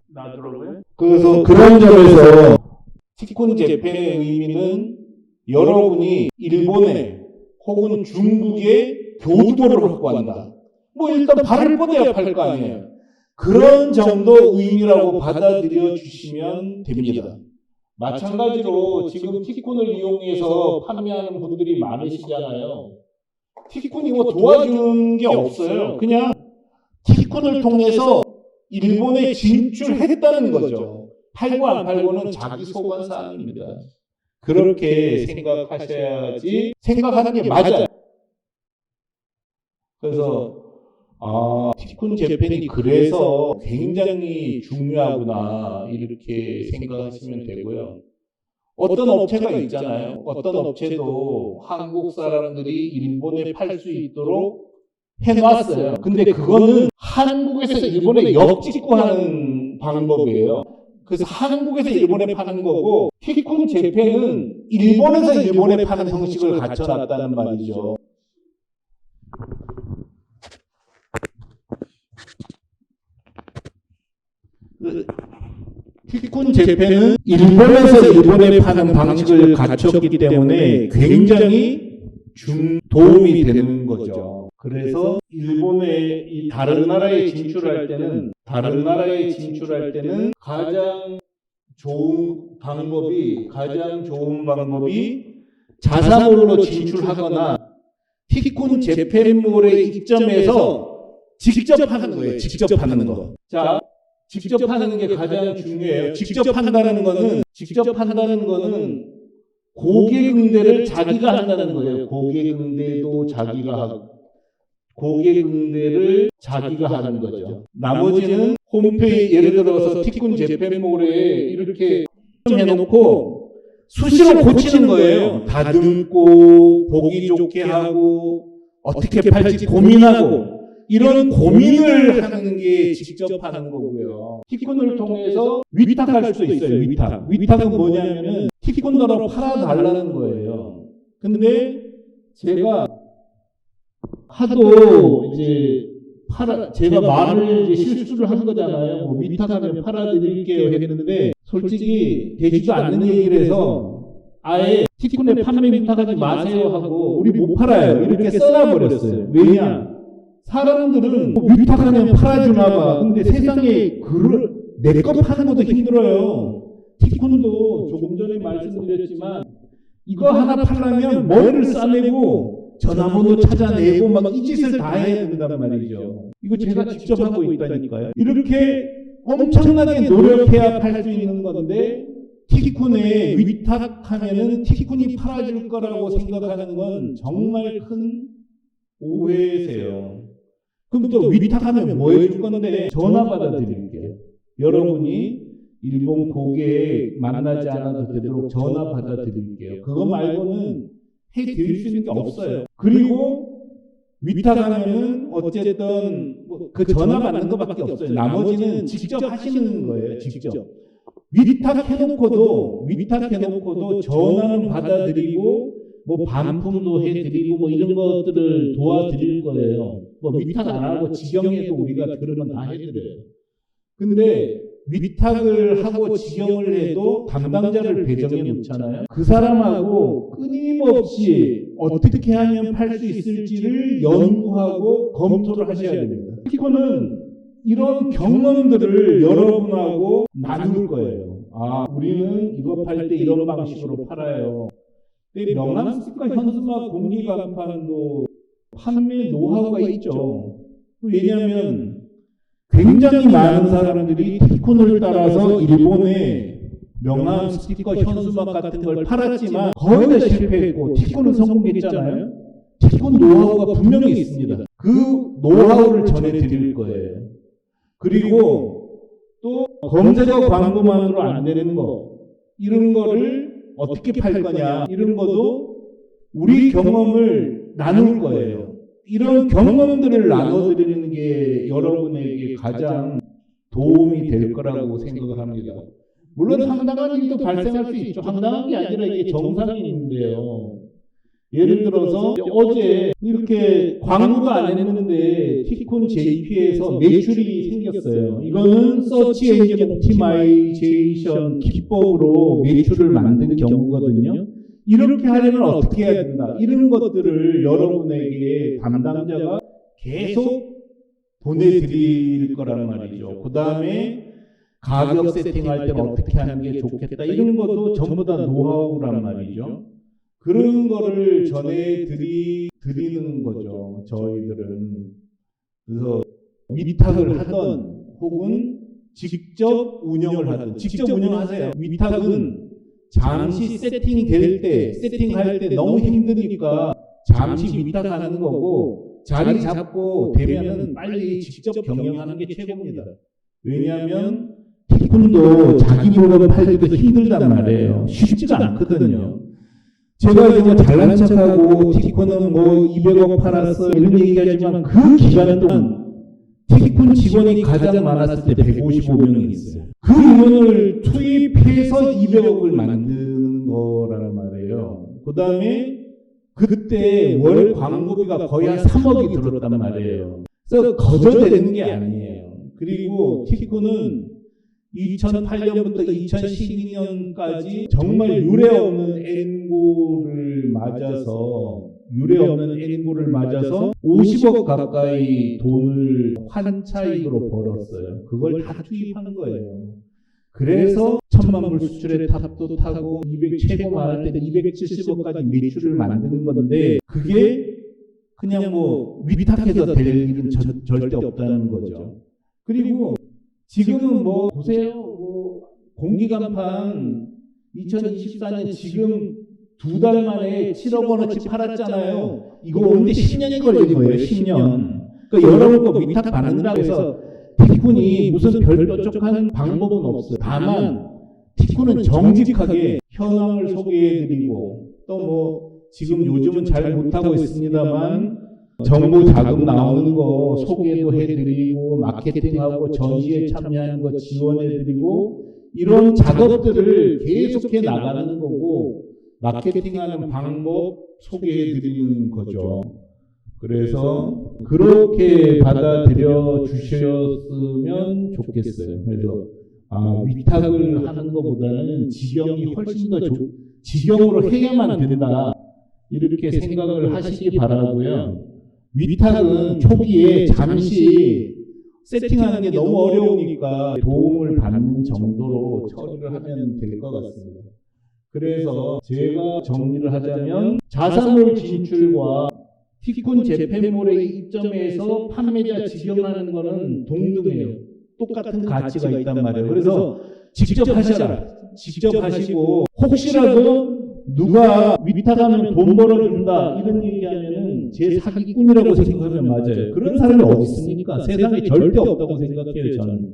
그래서 그런 점에서 티콘 재팬의 의미는 여러분이 일본에 혹은 중국에 교두보를 확보한다. 뭐 일단 발을 뻗어야 팔 거 아니에요. 그런 정도 의미라고 받아들여 주시면 됩니다. 마찬가지로 지금 티콘을 이용해서 판매하는 분들이 많으시잖아요. 티콘이 뭐 도와준 게 없어요. 그냥 티콘을 통해서 일본에 진출했다는 거죠. 팔고 안 팔고는 자기 소관 사항입니다. 그렇게 생각하셔야지 생각하는 게 맞아요. 그래서 아, 티쿤 재팬이 그래서 굉장히 중요하구나 이렇게 생각하시면 되고요. 어떤 업체가 있잖아요. 어떤 업체도 한국 사람들이 일본에 팔 수 있도록 해놨어요. 근데 그거는 한국에서 일본에 역직구하는 방법이에요. 그래서 한국에서 일본에 파는 거고, 티쿤 재팬은 일본에서 일본에 파는 형식을 갖춰놨다는 말이죠. 티쿤 재팬은 일본에서 일본에 파는 방식을 갖췄기 때문에 굉장히 도움이 되는 거죠. 그래서 일본의 이 다른 나라에 진출할 때는 가장 좋은 방법이 자사몰로 진출하거나 티쿤 재팬몰에 입점해서 직접 하는 거예요. 직접 하는 거. 자, 직접 하는 게 가장 중요해요. 직접 한다는 거는 고객 응대를 자기가 한다는 거예요. 고객 응대도 자기가 하고, 고객 응대를 자기가 하는 거죠. 나머지는 홈페이지, 예를 들어서 티쿤 재팬몰에 이렇게 해놓고 수시로 고치는 거예요. 다듬고, 보기 좋게 하고, 어떻게 팔지 고민하고, 이런 고민을 하는 게 직접 하는 거고요. 티쿤을 통해서 위탁할 수도 있어요. 위탁은 뭐냐면은 티쿤더러 팔아달라는 거예요. 근데 제가 하도 이제 제가 말을 이제 실수를 한 거잖아요. 뭐 위탁하면 팔아드릴게요 했는데 솔직히 되지도 않는 얘기를 해서 아예 티쿤에 판매 위탁하지 마세요 하고 우리 못 팔아요 이렇게 써놔버렸어요. 왜냐? 사람들은 위탁하면 팔아주나 봐. 근데 세상에 내 거 파는 것도 힘들어요. 티쿤도 조금 전에 말씀드렸지만 이거 하나 팔려면 머리를 싸매고 전화번호 찾아내고 막 이 짓을 다 해야 된단 말이죠. 이거 제가 직접 하고 있다니까요. 이렇게 엄청나게 노력해야 팔 수 있는 건데 티쿤에 위탁하면은 티쿤이 팔아줄 거라고 생각하는 건 정말 큰 오해세요. 그럼 또 위탁하면 뭐 해줄 건데 전화 받아드릴게요. 여러분이 일본 고객 만나지 않아도 되도록 전화 받아드릴게요. 그거 말고는 해드릴 수 있는 게 없어요. 그리고 위탁하면은 어쨌든 그 전화 받는 것밖에 없어요. 나머지는 직접 하시는 거예요. 직접. 위탁해놓고도 전화는 받아드리고 뭐 반품도 해드리고 뭐 이런 것들을 도와드릴 거예요. 뭐 위탁 안 하고 직영해도 우리가 그러면 다 해드려요. 근데 위탁을 하고 직영을 해도 담당자를 배정해 놓잖아요. 그 사람하고 끊임없이 어떻게 하면 팔 수 있을지를 연구하고 검토를 하셔야 됩니다. 티콘은 이런 경험들을 여러분하고 나눌 거예요. 아, 우리는 이거 팔 때 이런 방식으로 팔아요. 근데 명함스티커, 현수막, 공기간판도 판매 노하우가 있죠. 왜냐하면 굉장히 많은 사람들이 티콘을 따라서 일본에 명함, 스티커, 현수막 같은 걸 팔았지만 거의 다 실패했고 티콘은 성공했잖아요. 티콘 노하우가 분명히 있습니다. 그 노하우를 전해드릴 거예요. 그리고 또 검색어 광고만으로 안 되는 거, 이런 거를 어떻게 팔 거냐, 이런 것도 우리 경험을 나눌 거예요. 이런 경험들을 나눠드리는 게 여러분에게 가장 도움이 될 거라고 생각합니다. 물론 황당한 일도 발생할 수 있죠. 황당한 게 아니라 이게 정상인인데요. 예를 들어서 어제 이렇게 광고도 안 했는데 티콘 JP에서 매출이 생겼어요. 이거는 서치 엔진 옵티마이제이션 기법으로 매출을 만든 경우거든요. 이렇게 하려면 어떻게 해야 된다. 이런 것들을 여러분에게 담당자가 계속 보내드릴 거란 말이죠. 그 다음에 가격 세팅할 때는 어떻게 하는 게 좋겠다. 이런 것도 전부 다 노하우란 말이죠. 그런 거를 전해드리는 거죠. 저희들은. 그래서 위탁을 하던 혹은 직접 운영을 하든. 직접 운영하세요. 위탁은 잠시 세팅할 때 너무 힘드니까 잠시 위탁하는 거고 자리 잡고 되면은 빨리 직접 경영하는 게 최고입니다. 왜냐하면 티쿤도 자기 물건 팔기도 힘들단 말이에요. 쉽지가 않거든요. 제가 이제 뭐 잘난 척하고 티쿤은 뭐 200억 팔았어 이런 얘기하지만 그 기간 동안 티쿤 직원이 가장 많았을 때 155명이 있어요. 그 인원을 투입해서 200억을 만드는 거라는 말이에요. 그 다음에 그때 월 광고비가 거의 한 3억이 들었단 말이에요. 그래서 거저되는 게 아니에요. 그리고 티쿤은 2008년부터 2012년까지 정말 유례없는 N고를 맞아서 50억 가까이 돈을 환차익으로 벌었어요. 그걸 다 투입한 거예요. 그래서 1000만 불 수출의 탑도 타고 최고 많을 때 270억까지 매출을 만드는 건데 그게 그냥 뭐 위탁해서 될 일은 절대 없다는 거죠. 그리고 지금은 뭐 보세요. 뭐 공기간판 2024년 지금 2달 만에 7억 원어치 팔았잖아요. 이거 오는데 10년이 걸린 거예요. 10년. 그러니까 여러분 거 위탁 받는다고 해서 티쿤이 무슨 별뾰족한 방법은 없어요. 다만 티쿤은 정직하게 현황을 소개해드리고 또 뭐 지금 요즘은 잘 못하고 있습니다만 정부 자금 나오는 거 소개도 해드리고 마케팅하고 전시에 참여하는 거 지원해드리고 이런 작업들을 계속해 나가는 거고 마케팅하는 방법 소개해드리는 거죠. 그래서 그렇게 받아들여 주셨으면 좋겠어요. 그래서 위탁을 하는 것보다는 직영이 훨씬 더 직영으로 해야만 된다 이렇게 생각을 하시기 바라고요. 위탁은 초기에 잠시 세팅하는 게 너무 어려우니까 도움을 받는 정도로 처리를 하면 될 것 같습니다. 그래서 제가 정리를 하자면 자사몰 진출과 티쿤 재팬몰의 입점에서 판매자 직영하는 거는 동등해요. 똑같은 가치가 있단 말이에요. 그래서 직접 하셔라. 직접 하시고 혹시라도 누가 위탁하면 돈 벌어준다 이런 얘기하면은 제 사기꾼이라고 생각하면 맞아요. 그런 사람이 어디 있습니까? 세상에 절대 없다고 생각해요. 저는.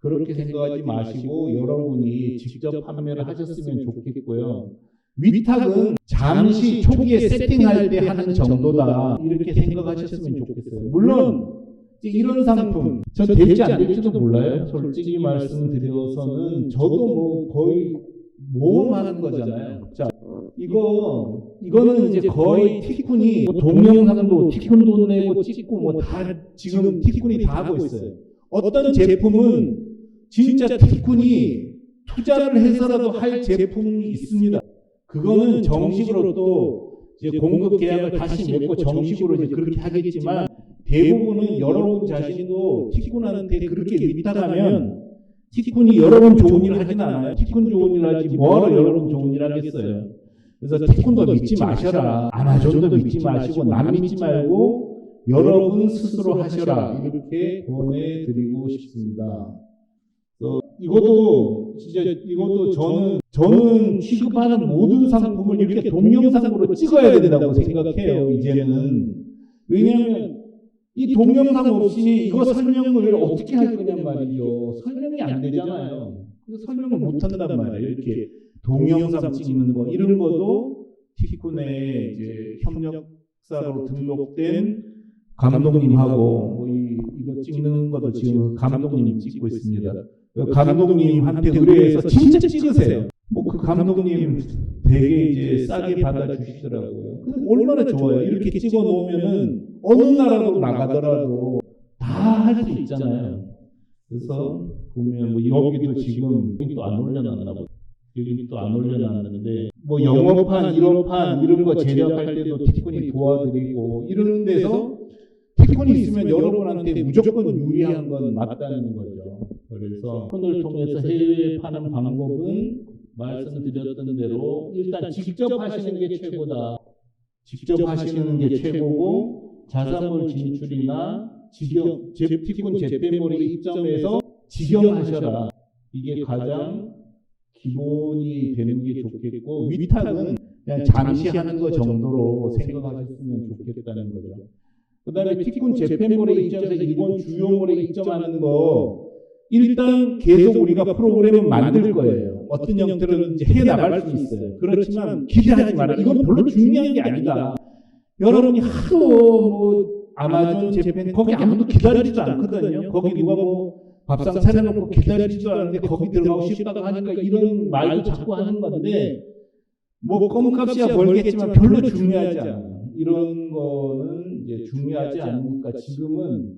그렇게 생각하지 마시고 여러분이 직접 판매를 하셨으면 좋겠고요. 위탁은 잠시 초기에 세팅할 때 하는 정도다 이렇게 생각하셨으면 좋겠어요. 물론 이런 상품 저 될지 안 될지도 몰라요. 솔직히 말씀드려서는 저도 뭐 거의 모험하는 거잖아요. 자, 이거는 이제 거의 티쿤이 뭐 동영상도 티쿤 돈 내고 찍고 뭐 다 지금 티쿤이 다 하고 있어요. 어떤 제품은 진짜 티쿤이 투자를 해서라도 할 제품이 있습니다. 그거는 정식으로 또 이제 공급 계약을 다시 맺고 정식으로 이제 그렇게 하겠지만 대부분은 여러분 자신도 티쿤한테 그렇게 위탁하면 티쿤이 여러분 좋은 일 하진 않아요. 티쿤 좋은 일 하지 뭐하러 여러분 좋은 일 하겠어요. 그래서 티쿤도 믿지 마셔라. 아마존도 믿지 마시고 남 믿지 말고 여러분 스스로 하셔라. 이렇게 권해드리고 싶습니다. 이것도 저는 취급하는 모든 상품을 이렇게 동영상으로 찍어야 된다고 생각해요. 이제는. 왜냐하면 이 동영상 없이 이거 설명을 어떻게 할 거냔 말이죠. 설명이 안 되잖아요. 그래서 설명을 못 한단 말이에요. 이렇게 동영상 찍는 거 이런 것도 티쿤의 이제 협력사로 등록된 감독님하고 이거 찍는 것도 지금 감독님이 찍고 있습니다. 감독님한테 의뢰해서 진짜 찍으세요. 뭐 그 감독님 되게 이제 싸게 받아주시더라고요. 얼마나 좋아요. 이렇게 찍어 놓으면은 어느 나라로 나가더라도 다 할 수 있잖아요. 그래서 보면 뭐 여기도 지금 또 안 올려놨나 보다. 여기 또 안 올려놨는데 뭐 영어판, 1어판 이런 거 제작할 때도 티콘이 도와드리고 이러는 데서 티콘이 있으면 여러분한테 무조건 유리한 건 맞다는 거죠. 그래서 티콘을 통해서 해외에 파는 방법은 말씀드렸던 대로 일단 직접 하시는 게 최고다. 직접 하시는 게 최고고 자사몰 진출이나 티콘 재팬몰에 입점해서 직영하셔라. 이게 가장 기본이 되는 게 좋겠고 위탁은 그냥 잠시 하는 거 정도로 생각하셨으면 좋겠다는 거죠. 그 그다음에 티쿤 재팬몰에 입점해서 일본 주요몰에 입점하는 거 일단 계속 우리가 프로그램을 만들 거예요. 어떤 형태로든지 해 나갈 수 있어요. 그렇지만 기대하지 마라. 이건 별로 중요한 게 아니다. 여러분이 하도 뭐 아마존 재팬 거기 아무도 기다리지도 않거든요. 거기 누가 뭐 밥상 차려놓고 기다리지도 않는데 거기 들어가고 싶다고 하니까 이런 말도 자꾸 하는 건데 뭐 껌값이야 벌겠지만 별로 중요하지 않아요. 이런 거는 이제 중요하지 않으니까 지금은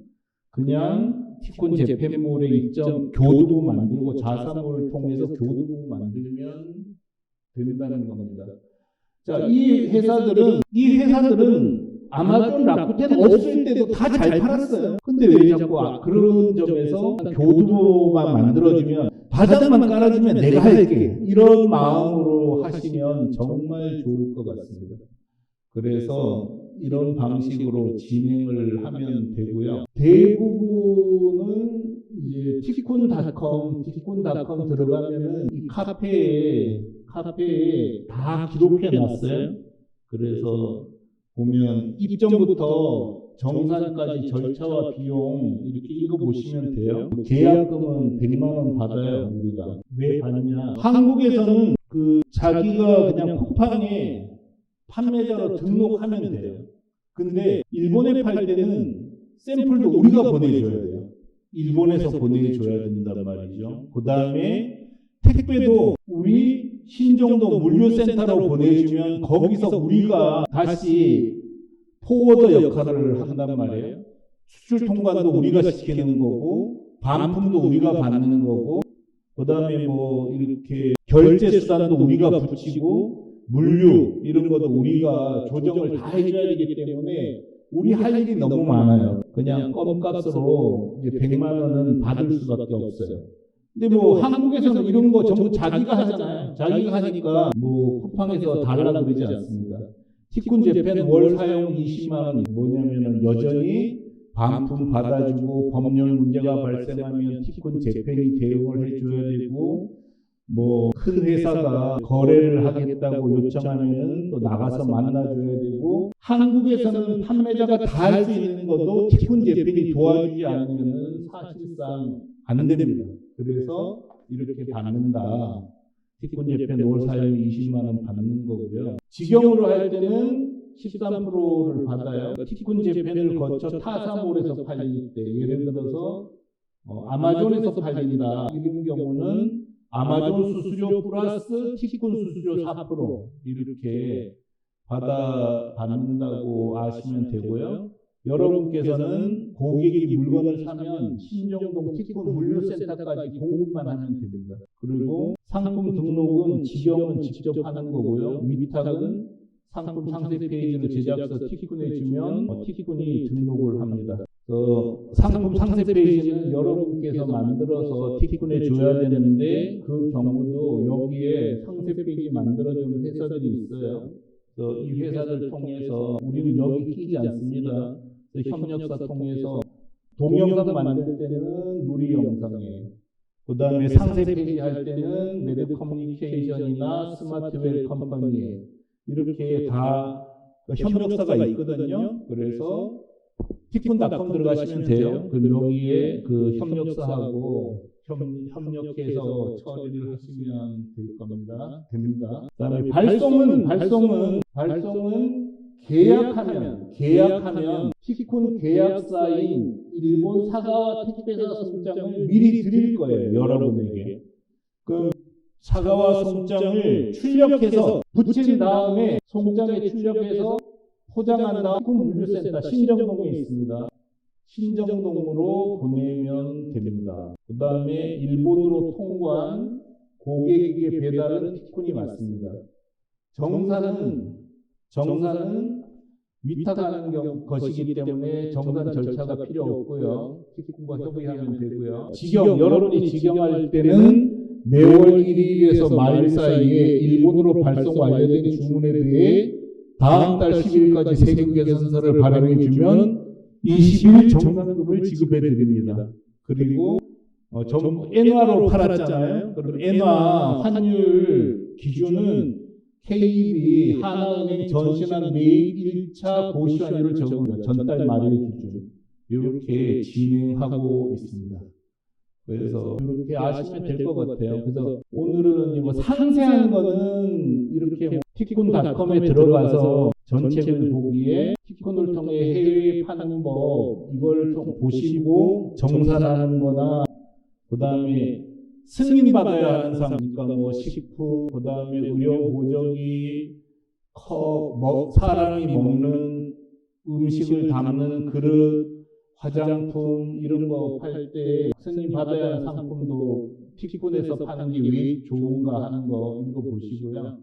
그냥 티쿤 재팬몰에 입점 교두부 만들고 자사몰을 통해서 교두부 만들면 된다는 겁니다. 자, 이 회사들은 아마존 라쿠텐 없을 때도 다 잘 팔았어요. 근데 왜 자꾸 그런 점에서 교두보만 만들어주면 바닥만 깔아주면 내가 할게 이런 마음으로 하시면 정말 좋을 것 같습니다. 그래서 이런 방식으로 진행을 하면 되고요. 대부분은 이제 티쿤닷컴 들어가면은 이 카페에 다 기록해 놨어요. 그래서 보면 입점부터 정산까지 절차와 비용 이렇게 읽어보시면 돼요. 계약금은 100만 원 받아요, 우리가. 왜 받느냐? 한국에서는 그 자기가 그냥 쿠팡에 판매자로 등록하면 돼요. 근데 일본에 팔 때는 샘플도 우리가 보내줘야 돼요. 일본에서 보내줘야 된단 말이죠. 그 다음에 택배도 우리 신정도 물류센터로 보내주면 거기서 우리가 다시 포워더 역할을 한단 말이에요. 수출 통관도 우리가 시키는 거고 반품도 우리가 받는 거고 그 다음에 뭐 이렇게 결제 수단도 우리가 붙이고 물류 이런 것도 우리가 조정을 다 해줘야 되기 때문에 우리 할 일이 너무 많아요. 그냥 껌값으로 이제 100만 원은 받을 수밖에 없어요. 근데 뭐 한국에서는 이런 거 전부 자기가 하잖아요. 자기가 하니까 뭐 쿠팡에서 달라고 그러지 않습니다. 티쿤 재팬 월 사용 20만 원이 뭐냐면은 여전히 반품 받아주고 법률 문제가 발생하면 티쿤 재팬이 대응을 해줘야 되고 뭐 큰 회사가 거래를 하겠다고 요청하면은 또 나가서 만나줘야 되고 한국에서는 판매자가 다 할 수 있는 것도 티쿤 재팬이 도와주지 않으면은 사실상 안 됩니다. 그래서 이렇게 받는다. 티쿤 재팬 월 사용 20만 원 받는 거고요. 직영으로 할 때는 13%를 받아요. 티쿤 재팬을 거쳐 타사몰에서 팔릴 때 예를 들어서 아마존에서 팔린다. 이런 경우는 아마존 수수료 플러스 티쿤 수수료 4% 이렇게 받는다고 아시면 되고요. 여러분께서는 고객이 물건을 사면 신정동 티쿤 물류센터까지 공급만 하면 됩니다. 그리고 상품 등록은 직영은 직접 하는 거고요. 위탁은 상품 상세 페이지를 제작해서 티쿤에 주면 티쿤이 등록을 합니다. 상품 상세 페이지는 여러분께서 만들어서 티쿤에 줘야 되는데 그 경우도 여기에 상세 페이지 만들어주는 회사들이 있어요. 이 회사들 통해서 우리는 여기 끼지 않습니다. 협력사 통해서 동영상 만들 때는 누리 영상에 그 다음에 상세 페이지 할 때는 매드 커뮤니케이션이나 스마트웰 컴퍼니에 이렇게 다 협력사가 있거든요. 그래서 티쿤닷컴 들어가시면 돼요. 그럼 여기에 그 협력사하고 협력해서 처리를 하시면 될 겁니다. 됩니다. 그다음에 발송은 계약하면 티쿤 계약사인 일본 사과와 택배사 송장을 미리 드릴 거예요. 여러분에게. 그 사과와 송장을 출력해서 붙인 다음에 송장에 출력해서 포장한 다음 티쿤 물류센터 신정동에 있습니다. 신정동으로 보내면 됩니다. 그 다음에 일본으로 통과한 고객에게 배달은 티쿤이 맞습니다. 정산은 위탁하는 것이기 때문에 정산 절차가 필요 없고요. 티쿤과 협의하면 되고요. 여러분이 직영할 때는 매월 1일에서 말일 사이에 일본으로 발송 완료된 주문에 대해 다음 달 10일까지 세금 개선서를 발행해 주면 20일 정산금을 지급해 드립니다. 그리고 엔화로 팔았잖아요. 그럼 엔화 환율 기준은 KB 하나은행 전신한 매일 1차 고시환율을 전달 말일 기준 이렇게 진행하고 있습니다. 그래서 이렇게 아시면 될 것 같아요. 그래서 오늘은 뭐 상세한 거는 이렇게 뭐 티콘닷컴에 들어가서 전책을 보기에 티콘을 통해 해외 파는 법 이걸 보시고 정산하는 거나 그 다음에 승인받아야 하는 상품이니까 뭐 식품, 그 다음에 의료 보조기, 사람이 먹는 음식을 담는 그릇, 화장품 이런 거 팔 때 승인받아야 하는 상품도 티콘에서 파는 게 왜 좋은가 하는 거 이거 보시고요.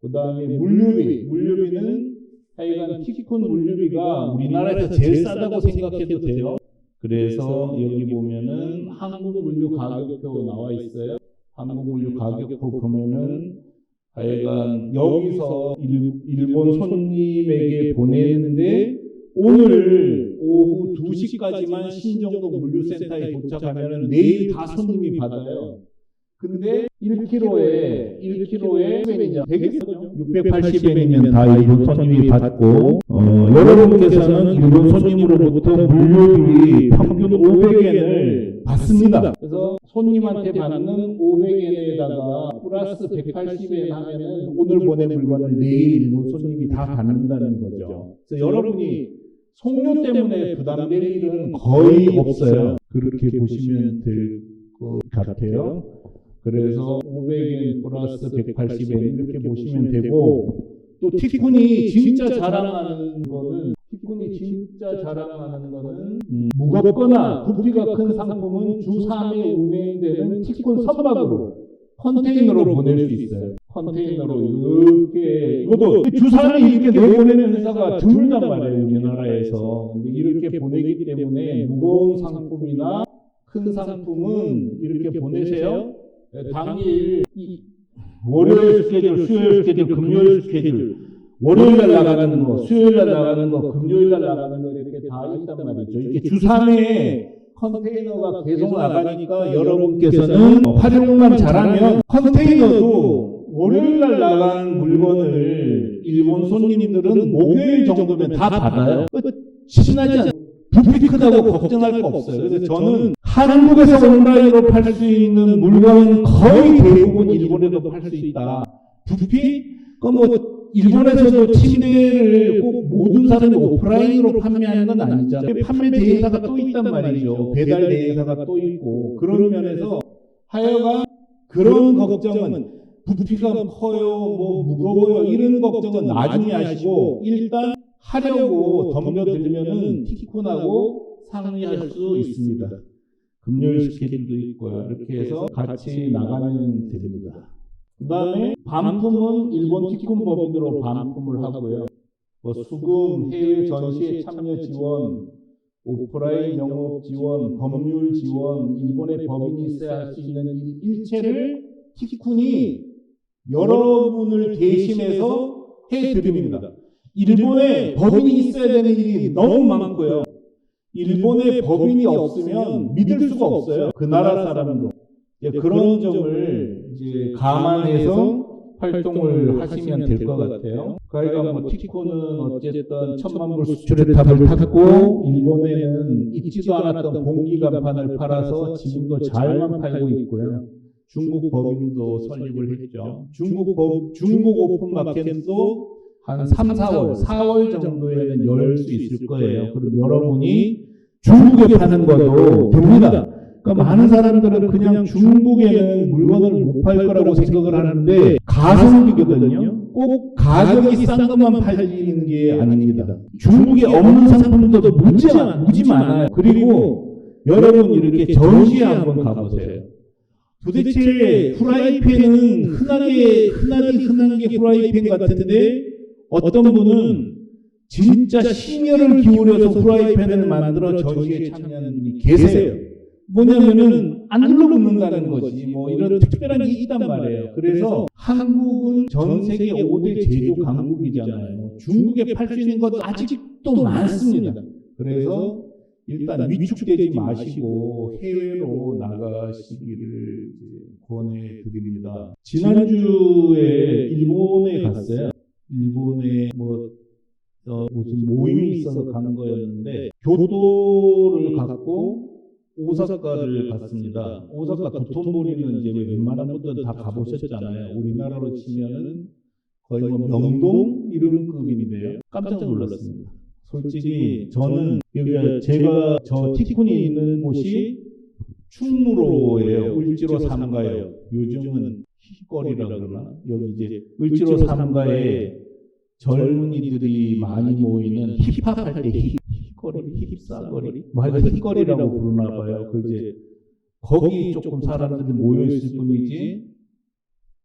그 다음에 물류비는 하여간 티콘 물류비가 우리나라에서 제일 싸다고 생각해도 돼요. 그래서 여기 보면은 한국 물류 가격표 나와 있어요. 한국 물류 가격표 보면은 하여간 여기서 일본 손님에게 보내는데 오늘 오후 2시까지만 신정동 물류센터에 도착하면 내일 다 손님이 받아요. 근데 1kg에 680엔이면 다 일본 손님이 받고 여러분께서는 일본 손님으로부터 물류비 평균 500엔을 받습니다. 그래서 손님한테 받는 500엔에다가 플러스 180엔 하면은 오늘 보낸 물건을 내일 일본 손님이 다 받는다는 거죠. 그래서 여러분이 송료 때문에 부담될 일은 거의 없어요. 그렇게 보시면 될 것 같아요. 그래서 500엔 플러스 180엔 이렇게 보시면 되고 또 티콘이 진짜 자랑하는 거는 무겁거나 부피가 큰 상품은 주 3회 운행되는 티콘 선박으로 컨테이너로 보낼 수 있어요. 컨테이너로 이렇게 이것도 주 3회 이렇게 내보내는 회사가 드물단 말이에요. 우리나라에서. 근데 이렇게 보내기 때문에 무거운 상품이나 큰 상품은 이렇게 보내세요. 당일 월요일 스케줄, 수요일 스케줄, 금요일 스케줄, 월요일날 나가는 거, 수요일날 나가는 거, 금요일날 나가는 거 이렇게 다 있단 말이죠. 이게 주 3회에 컨테이너가 계속 나가니까 여러분께서는 활용만 잘하면 컨테이너도 월요일날 나간 물건을 일본 손님들은 목요일 정도면 다 받아요. 신나지 않아요? 부피 크다고 걱정할 거 없어요. 그래서 저는 한국에서 온라인으로 팔 수 있는 물건은 거의 대부분 일본에도 팔 수 있다. 부피? 뭐 일본에서도 침대를 꼭 모든 사람이 오프라인으로 판매하는 건 아니죠. 판매 대행사가 또 있단 말이죠. 배달 대행사가 또 있고 그런 면에서 하여간 그런 걱정은 부피가 커요, 뭐 무거워요 이런 걱정은 나중에 하시고 일단 하려고 덤벼들면은 티콘하고 상의할 수 있습니다. 금요일 스케줄도 있고요. 이렇게 해서 같이 나가면 됩니다. 그 다음에 반품은 일본 티콘 법인으로 반품을 하고요. 뭐 수금, 해외 전시회 참여 지원, 오프라인 영업 지원, 법률 지원, 일본의 법인이 있어야 할 수 있는 일체를 티콘이 여러분을 대신해서 해드립니다. 일본에 법인이 있어야 되는 일이 너무 많고요. 일본에 법인이 없으면 믿을 수가 없어요. 그 나라 사람도. 그런 점을 이제 감안해서 활동을 하시면 될 것 같아요. 그러니까 뭐 티콘은 어쨌든 1000만 불 수출의 탑을 탔고 일본에는 있지도 않았던 공기간판을 팔아서 지금도 잘만 팔고 있고요. 중국 법인도 설립을 했죠. 중국 오픈마켓도 한 3, 4월 정도에는 열 수 있을 거예요. 그럼 여러분이 중국에 파는 것도 됩니다. 그러니까 많은 사람들은 그냥 중국에는 물건을 못 팔 거라고 생각을 하는데 가성비거든요. 꼭 가격이 싼 것만 팔리는 게 아닙니다. 중국에 없는 상품도 무지 많아요. 그리고 여러분 이렇게 전시회 한번 가보세요. 도대체 후라이팬은 흔한 게 후라이팬 같은데 어떤 분은 진짜 심혈을 기울여서 후라이팬을 만들어 전시에 참여하는 분이 계세요. 뭐냐면은 안 눌러붙는다는 거지. 뭐 이런 특별한 게 있단 말이에요. 그래서 한국은 전 세계 5대 제조 강국이잖아요. 중국에 팔 수 있는 것도 아직도 많습니다. 그래서 일단 위축되지 마시고 해외로 나가시기를 권해드립니다. 지난주에 일본에 갔어요. 일본에 무슨 모임이 있어서 간 거였는데 교토를 갔고 오사카를 갔습니다. 오사카 도톤보리는 이제 웬만한 분들은 다 가보셨잖아요. 우리나라로 치면은 거의 뭐 명동 이런 급인데요. 깜짝 놀랐습니다. 솔직히 저는 여기가 제가 저 티쿤이 있는 곳이 충무로예요. 을지로 3가요. 요즘은 힙거리라 그러나 여기 이제 을지로 3가에 젊은이들이 많이 모이는 힙합할 때 힙거리, 힙싸거리, 하여간 힙거리라고 부르나 봐요. 그 이제 거기 조금 사람들이 모여 있을 뿐이지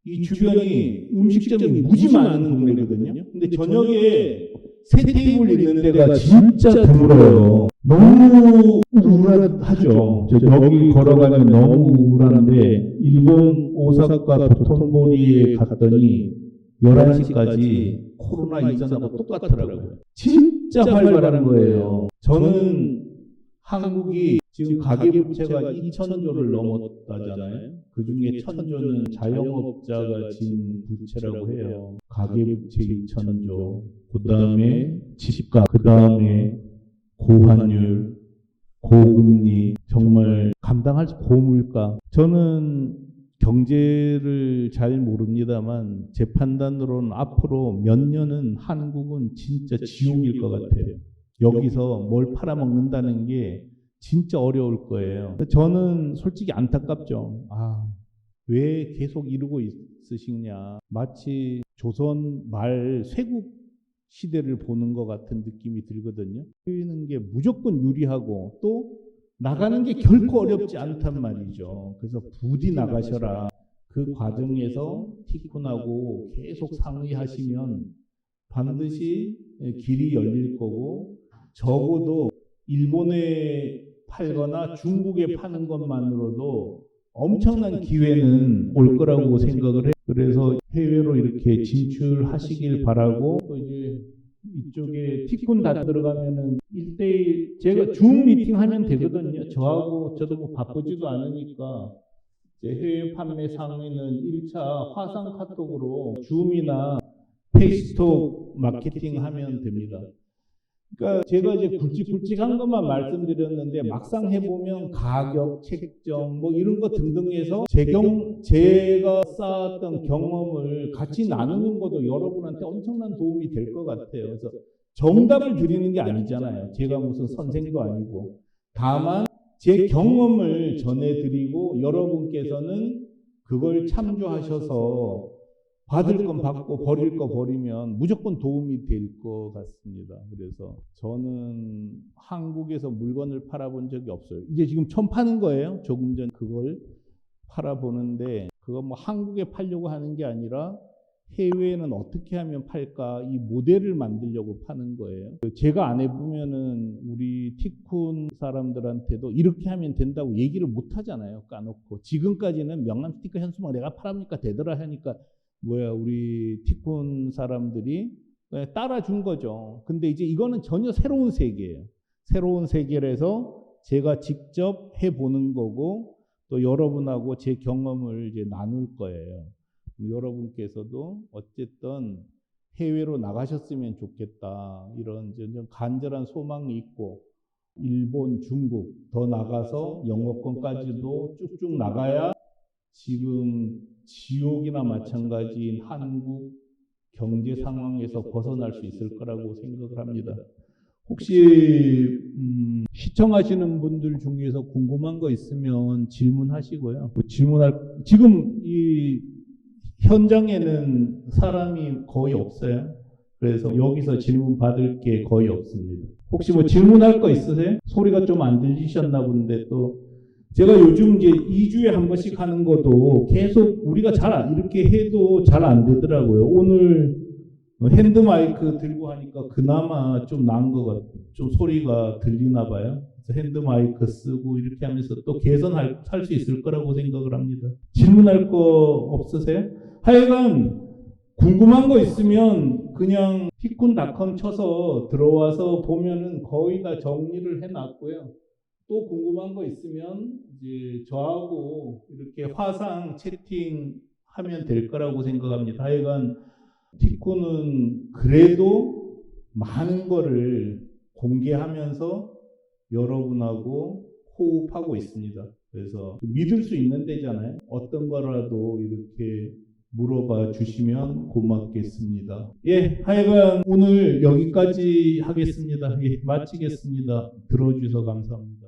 이 주변이 음식점이 무지 많은 동네거든요. 근데 저녁에 세 테이블 있는 데가 진짜 드물어요. 너무 우울하죠. 여기 걸어가면 너무 우울한데 일본 오사카 도톤보리에 갔더니 11시까지 코로나 이전하고 똑같더라고요. 진짜 활발한 거예요. 저는 한국이 지금 가계부채가 2,000조를 넘었다잖아요. 그중에 1,000조는 자영업자가 진 부채라고 해요. 가계부채 2,000조, 그 다음에 집값, 그 다음에 고환율, 고금리, 정말 감당할 수 고물가. 저는 경제를 잘 모릅니다만 제 판단으로는 앞으로 몇 년은 한국은 진짜 지옥일 것 같아요. 여기서 뭘 팔아먹는다는 게 진짜 어려울 거예요. 저는 솔직히 안타깝죠. 왜 계속 이러고 있으시냐. 마치 조선 말 쇄국 시대를 보는 것 같은 느낌이 들거든요. 보이는 게 무조건 유리하고 또 나가는 게 결코 어렵지 않단 말이죠. 그래서 부디 나가셔라. 그 과정에서 티쿤하고 계속 상의하시면 반드시 길이 열릴 거고 적어도 일본에 팔거나 중국에 파는 것만으로도 엄청난 기회는 올 거라고 생각을 해요. 그래서 해외로 이렇게 진출하시길 바라고 또 이제 이쪽에 티쿤 다 들어가면은 1대1 제가 줌 미팅 하면 되거든요. 저도 뭐 바쁘지도 않으니까 이제 해외 판매 상에는 1차 화상 카톡으로 줌이나 페이스톡 마케팅 하면 됩니다. 그러니까 제가 이제 굵직굵직한 것만 말씀드렸는데 막상 해보면 가격, 책정 뭐 이런 거 등등해서 제가 쌓았던 경험을 같이 나누는 것도 여러분한테 엄청난 도움이 될 것 같아요. 그래서 정답을 드리는 게 아니잖아요. 제가 무슨 선생도 아니고 다만 제 경험을 전해드리고 여러분께서는 그걸 참조하셔서 받을 건 받고 버릴 거 버리면 무조건 도움이 될 것 같습니다. 그래서 저는 한국에서 물건을 팔아본 적이 없어요. 이제 지금 처음 파는 거예요. 조금 전 그걸 팔아보는데 그거 뭐 한국에 팔려고 하는 게 아니라 해외에는 어떻게 하면 팔까 이 모델을 만들려고 파는 거예요. 제가 안 해보면은 우리 티쿤 사람들한테도 이렇게 하면 된다고 얘기를 못 하잖아요. 까놓고 지금까지는 명함 스티커 현수막 내가 팔아보니까 되더라 하니까 우리 티쿤 사람들이 따라준 거죠. 근데 이제 이거는 전혀 새로운 세계예요. 새로운 세계라서 제가 직접 해보는 거고 또 여러분하고 제 경험을 이제 나눌 거예요. 여러분께서도 어쨌든 해외로 나가셨으면 좋겠다. 이런 간절한 소망이 있고 일본, 중국 더 나가서 영어권까지도 쭉쭉 나가야 지금 지옥이나 마찬가지인 한국 경제 상황에서 벗어날 수 있을 거라고 생각을 합니다. 혹시 시청하시는 분들 중에서 궁금한 거 있으면 질문하시고요. 지금 이 현장에는 사람이 거의 없어요. 그래서 여기서 질문 받을 게 거의 없습니다. 혹시 뭐 질문할 거 있으세요? 소리가 좀 안 들리셨나 본데 또 제가 요즘 이제 2주에 한 번씩 하는 것도 계속 우리가 이렇게 해도 잘 안 되더라고요. 오늘 핸드 마이크 들고 하니까 그나마 좀 나은 것 같아요. 좀 소리가 들리나 봐요. 그래서 핸드 마이크 쓰고 이렇게 하면서 또 개선할 수 있을 거라고 생각을 합니다. 질문할 거 없으세요? 하여간 궁금한 거 있으면 그냥 티쿤닷컴 쳐서 들어와서 보면은 거의 다 정리를 해놨고요. 또 궁금한 거 있으면 이제 저하고 이렇게 화상 채팅하면 될 거라고 생각합니다. 하여간 티쿤은 그래도 많은 거를 공개하면서 여러분하고 호흡하고 있습니다. 그래서 믿을 수 있는 데잖아요. 어떤 거라도 이렇게 물어봐 주시면 고맙겠습니다. 예, 하여간 오늘 여기까지 하겠습니다. 예, 마치겠습니다. 들어주셔서 감사합니다.